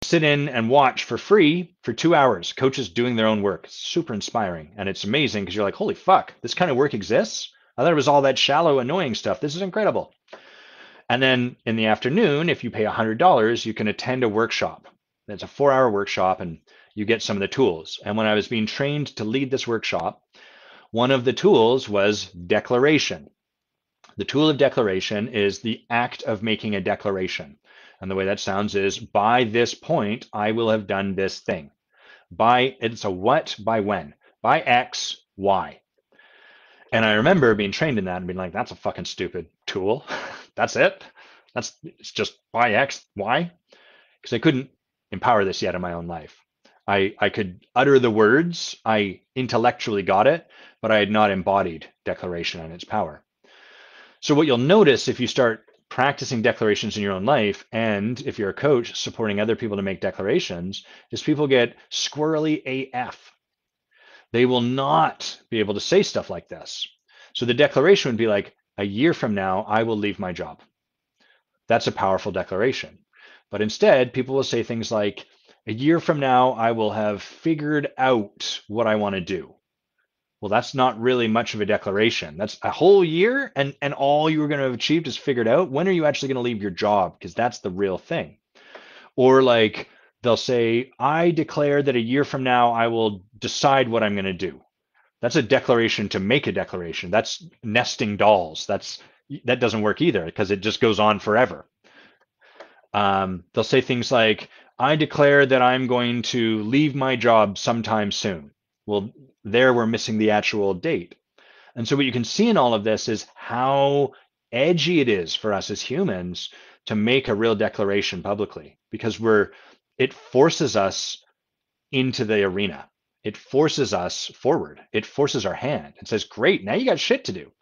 sit in and watch for free for 2 hours, coaches doing their own work. It's super inspiring, and it's amazing because you're like, holy fuck, this kind of work exists? I thought it was all that shallow, annoying stuff. This is incredible. And then in the afternoon, if you pay $100, you can attend a workshop. It's a 4-hour workshop, and you get some of the tools. And when I was being trained to lead this workshop, one of the tools was declaration. The tool of declaration is the act of making a declaration. And the way that sounds is, by this point, I will have done this thing. It's a what, by when? By X, Y. And I remember being trained in that and being like, that's a fucking stupid tool. That's it? It's just by X, Y? Because I couldn't empower this yet in my own life. I could utter the words, I intellectually got it, but I had not embodied declaration and its power. So what you'll notice if you start practicing declarations in your own life, and if you're a coach supporting other people to make declarations, is people get squirrely AF. They will not be able to say stuff like this. So the declaration would be like, a year from now, I will leave my job. That's a powerful declaration. But instead, people will say things like, a year from now, I will have figured out what I want to do. Well, that's not really much of a declaration. That's a whole year, and all you were going to have achieved is figured out. When are you actually going to leave your job? Because that's the real thing. Or like they'll say, I declare that a year from now, I will decide what I'm going to do. That's a declaration to make a declaration. That's nesting dolls. That doesn't work either because it just goes on forever. They'll say things like, I declare that I'm going to leave my job sometime soon. Well, there we're missing the actual date. And so what you can see in all of this is how edgy it is for us as humans to make a real declaration publicly, because it forces us into the arena. It forces us forward. It forces our hand. It says, great, now you got shit to do.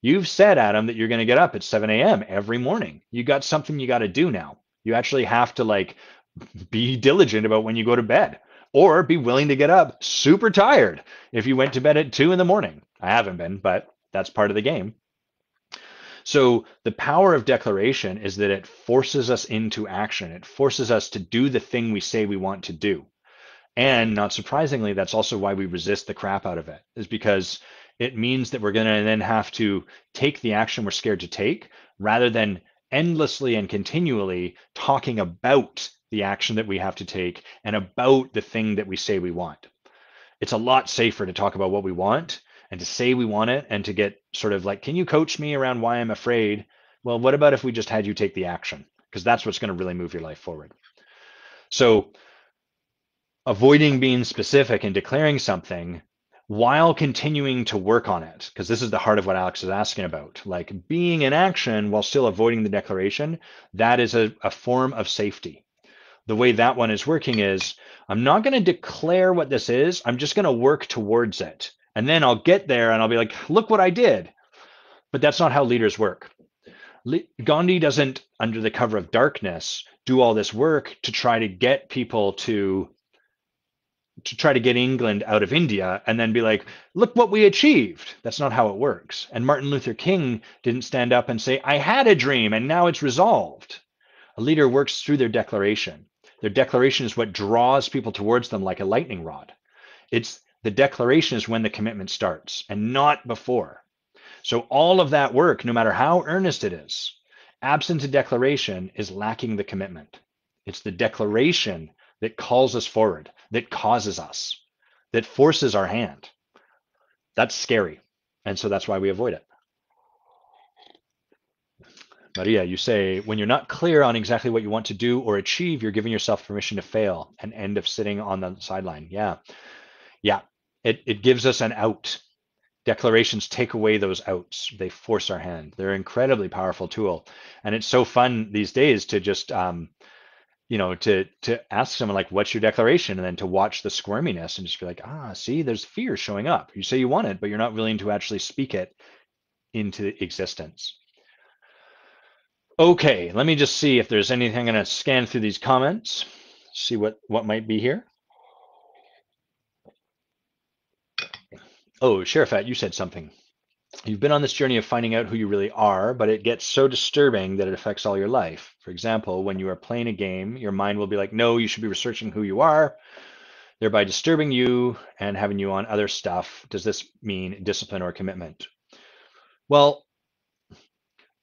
You've said, Adam, that you're going to get up at 7 a.m. every morning. You got something you got to do now. You actually have to like be diligent about when you go to bed, or be willing to get up super tired if you went to bed at 2 in the morning. I haven't been, but that's part of the game. So the power of declaration is that it forces us into action. It forces us to do the thing we say we want to do. And not surprisingly, that's also why we resist the crap out of it, is because it means that we're going to then have to take the action we're scared to take, rather than endlessly and continually talking about the action that we have to take and about the thing that we say we want. It's a lot safer to talk about what we want and to say we want it, and to get sort of like, can you coach me around why I'm afraid? Well, what about if we just had you take the action? Because that's what's going to really move your life forward. So avoiding being specific and declaring something while continuing to work on it, because this is the heart of what Alex is asking about, like being in action while still avoiding the declaration, that is a form of safety. The way that one is working is, I'm not going to declare what this is, I'm just going to work towards it. And then I'll get there and I'll be like, look what I did. But that's not how leaders work. Gandhi doesn't, under the cover of darkness, do all this work to try to get people to try to get England out of India and then be like, look what we achieved. That's not how it works. And Martin Luther King didn't stand up and say, I had a dream and now it's resolved. A leader works through their declaration. Their declaration is what draws people towards them like a lightning rod. It's the declaration is when the commitment starts, and not before. So all of that work, no matter how earnest it is, absent a declaration, is lacking the commitment. It's the declaration that calls us forward, that causes us, that forces our hand. That's scary. And so that's why we avoid it. Maria, you say, when you're not clear on exactly what you want to do or achieve, you're giving yourself permission to fail, an end of sitting on the sideline. Yeah. It gives us an out. Declarations take away those outs. They force our hand. They're an incredibly powerful tool. And it's so fun these days to just, to ask someone like, what's your declaration? And then to watch the squirminess and just be like, see, there's fear showing up. You say you want it, but you're not willing to actually speak it into existence. Okay, let me just see if there's anything. I'm going to scan through these comments, see what might be here. Oh, Sherifat, you said something. You've been on this journey of finding out who you really are, but it gets so disturbing that it affects all your life. For example, when you are playing a game, your mind will be like, no, you should be researching who you are, thereby disturbing you and having you on other stuff. Does this mean discipline or commitment? Well,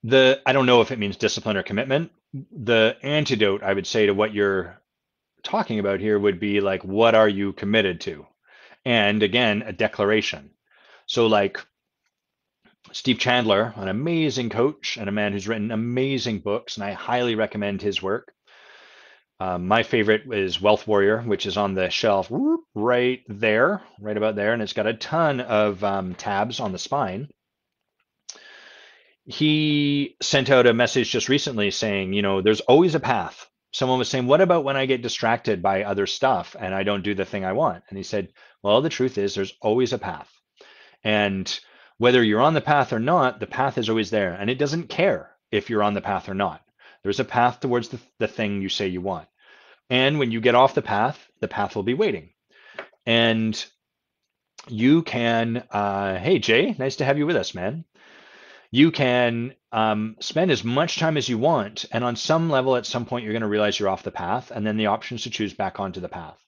I don't know if it means discipline or commitment. The antidote, I would say, to what you're talking about here would be like, what are you committed to? And again, a declaration. So like Steve Chandler, an amazing coach and a man who's written amazing books, and I highly recommend his work. My favorite is Wealth Warrior, which is on the shelf right there, right about there, and it's got a ton of tabs on the spine. He sent out a message just recently saying, there's always a path. Someone was saying, what about when I get distracted by other stuff and I don't do the thing I want? And he said, well, the truth is there's always a path. And whether you're on the path or not, the path is always there. And it doesn't care if you're on the path or not. There's a path towards the thing you say you want. And when you get off the path will be waiting. And you can, hey, Jay, nice to have you with us, man. You can spend as much time as you want. And on some level, at some point, you're going to realize you're off the path. And then the option is to choose back onto the path.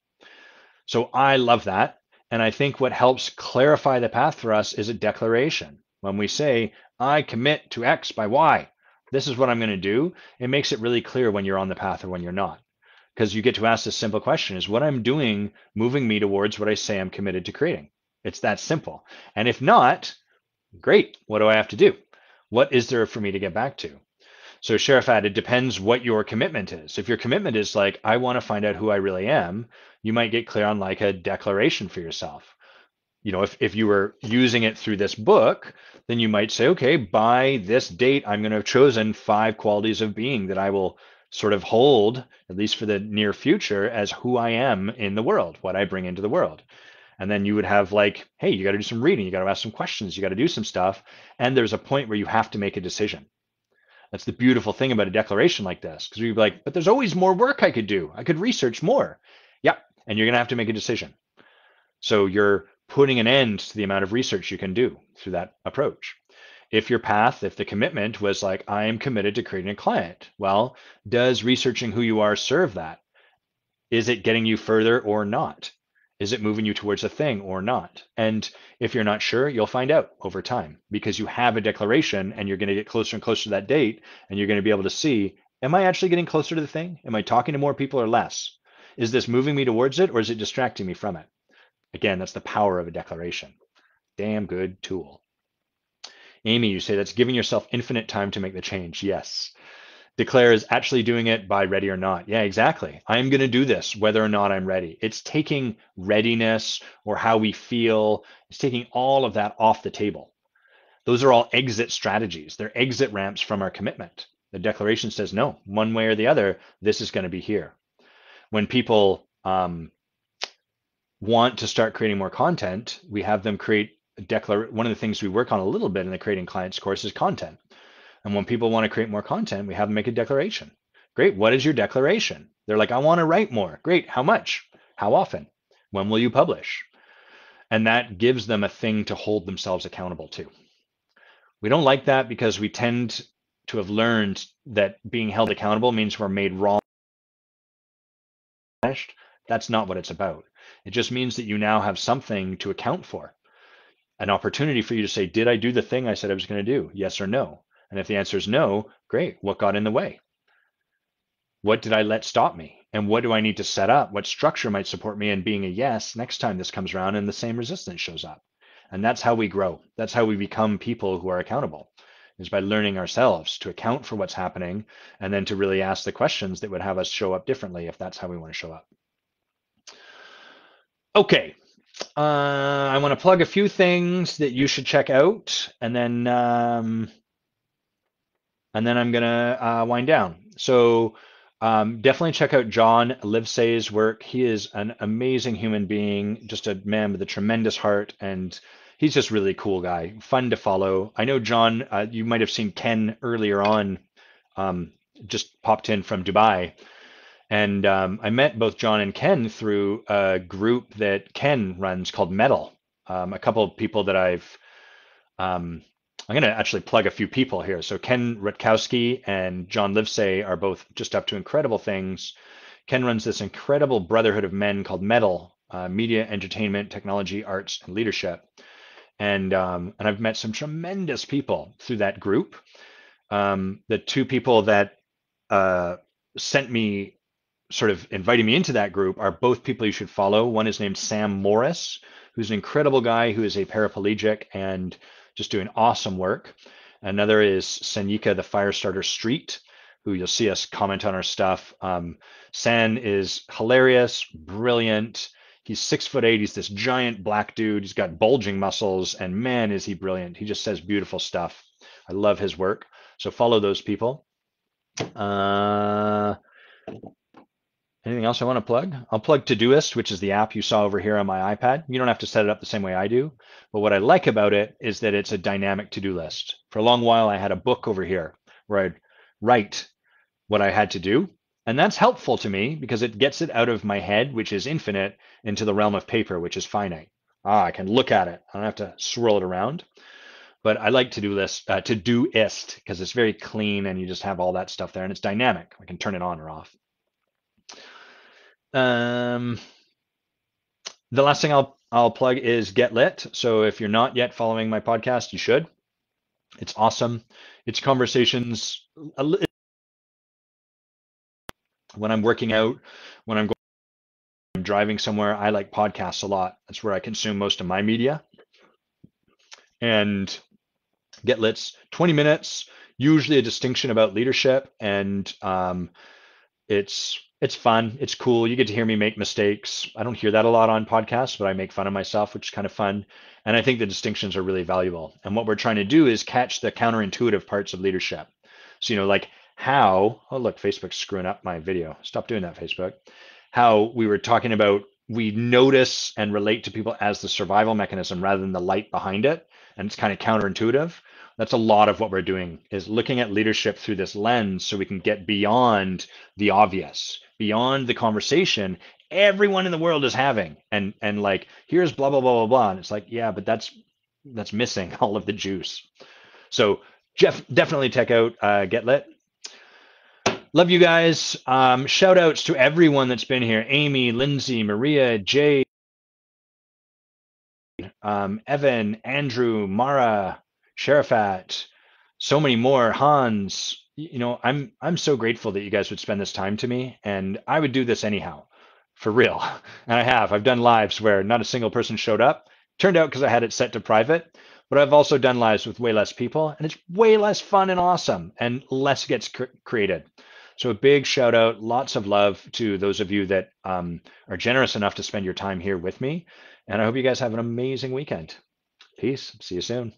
So I love that. And I think what helps clarify the path for us is a declaration. When we say, I commit to X by Y, this is what I'm going to do, it makes it really clear when you're on the path or when you're not. Because you get to ask this simple question, is what I'm doing moving me towards what I say I'm committed to creating? It's that simple. And if not, great, what do I have to do? What is there for me to get back to? So Sherifat, it depends what your commitment is. If your commitment is like, I want to find out who I really am, you might get clear on like a declaration for yourself. if you were using it through this book, then you might say, okay, by this date, I'm going to have chosen 5 qualities of being that I will sort of hold, at least for the near future, as who I am in the world, what I bring into the world. And then you would have like, hey, you got to do some reading, you got to ask some questions, you got to do some stuff. And there's a point where you have to make a decision. That's the beautiful thing about a declaration like this, because you'd be like, but there's always more work I could do. I could research more. Yeah, and you're going to have to make a decision. So you're putting an end to the amount of research you can do through that approach. If your path, if the commitment was like, I am committed to creating a client, well, does researching who you are serve that? Is it getting you further or not? Is it moving you towards a thing or not? And if you're not sure, you'll find out over time because you have a declaration and you're going to get closer and closer to that date and you're going to be able to see, am I actually getting closer to the thing? Am I talking to more people or less? Is this moving me towards it or is it distracting me from it? Again, that's the power of a declaration. Damn good tool. Amy, you say that's giving yourself infinite time to make the change. Yes. Declare is actually doing it by ready or not. Yeah, exactly. I'm going to do this whether or not I'm ready. It's taking readiness or how we feel, it's taking all of that off the table. Those are all exit strategies. They're exit ramps from our commitment. The declaration says, no, one way or the other, this is going to be here. When people want to start creating more content, we have them create one of the things we work on a little bit in the Creating Clients course is content. And when people want to create more content, we have them make a declaration. Great. What is your declaration? They're like, I want to write more. Great. How much? How often? When will you publish? And that gives them a thing to hold themselves accountable to. We don't like that because we tend to have learned that being held accountable means we're made wrong. That's not what it's about. It just means that you now have something to account for, an opportunity for you to say, did I do the thing I said I was going to do? Yes or no? And if the answer is no, great. What got in the way? What did I let stop me? And what do I need to set up? What structure might support me in being a yes next time this comes around and the same resistance shows up? And that's how we grow. That's how we become people who are accountable, is by learning ourselves to account for what's happening and then to really ask the questions that would have us show up differently if that's how we want to show up. Okay. I want to plug a few things that you should check out, and then I'm gonna wind down. So definitely check out John Livesay's work. He is an amazing human being, just a man with a tremendous heart, and he's just really cool guy, fun to follow. I know John. You might have seen Ken earlier on, just popped in from Dubai. And I met both John and Ken through a group that Ken runs called Metal. A couple of people that I'm going to actually plug a few people here. So Ken Rutkowski and John Livesay are both just up to incredible things. Ken runs this incredible brotherhood of men called Metal, Media, Entertainment, Technology, Arts, and Leadership. And I've met some tremendous people through that group. The two people that sent me sort of inviting me into that group are both people you should follow. One is named Sam Morris, who's an incredible guy who is a paraplegic and just doing awesome work. Another is Sanika, the Firestarter Street, who you'll see us comment on our stuff. San is hilarious, brilliant. He's 6'8". He's this giant black dude. He's got bulging muscles, and man, is he brilliant. He just says beautiful stuff. I love his work. So follow those people. Anything else I want to plug? I'll plug Todoist, which is the app you saw over here on my iPad. You don't have to set it up the same way I do. But what I like about it is that it's a dynamic to-do list. For a long while, I had a book over here where I'd write what I had to do. And that's helpful to me because it gets it out of my head, which is infinite, into the realm of paper, which is finite. I can look at it. I don't have to swirl it around. But I like Todoist because it's very clean and you just have all that stuff there and it's dynamic. I can turn it on or off. The last thing I'll plug is Get Lit. So if you're not yet following my podcast, you should. It's awesome. It's conversations. When I'm working out, when I'm driving somewhere, I like podcasts a lot. That's where I consume most of my media. And Get Lit's 20 minutes, usually a distinction about leadership, and it's It's fun. It's cool. You get to hear me make mistakes. I don't hear that a lot on podcasts, but I make fun of myself, which is kind of fun. And I think the distinctions are really valuable. And what we're trying to do is catch the counterintuitive parts of leadership. So, like how, oh, look, Facebook's screwing up my video. Stop doing that, Facebook. How we were talking about we notice and relate to people as the survival mechanism rather than the light behind it. And it's kind of counterintuitive. That's a lot of what we're doing is looking at leadership through this lens so we can get beyond the obvious, beyond the conversation everyone in the world is having. And like, here's blah blah blah blah blah. And it's like, yeah, but that's missing all of the juice. So Jeff, definitely check out Get Lit. Love you guys. Shout outs to everyone that's been here. Amy, Lindsay, Maria, Jay, Evan, Andrew, Mara, Sharafat, so many more. Hans, I'm so grateful that you guys would spend this time to me, and I would do this anyhow, for real. And I have. I've done lives where not a single person showed up. Turned out because I had it set to private, but I've also done lives with way less people, and it's way less fun and awesome, and less gets created. So a big shout out, lots of love to those of you that are generous enough to spend your time here with me. And I hope you guys have an amazing weekend. Peace. See you soon.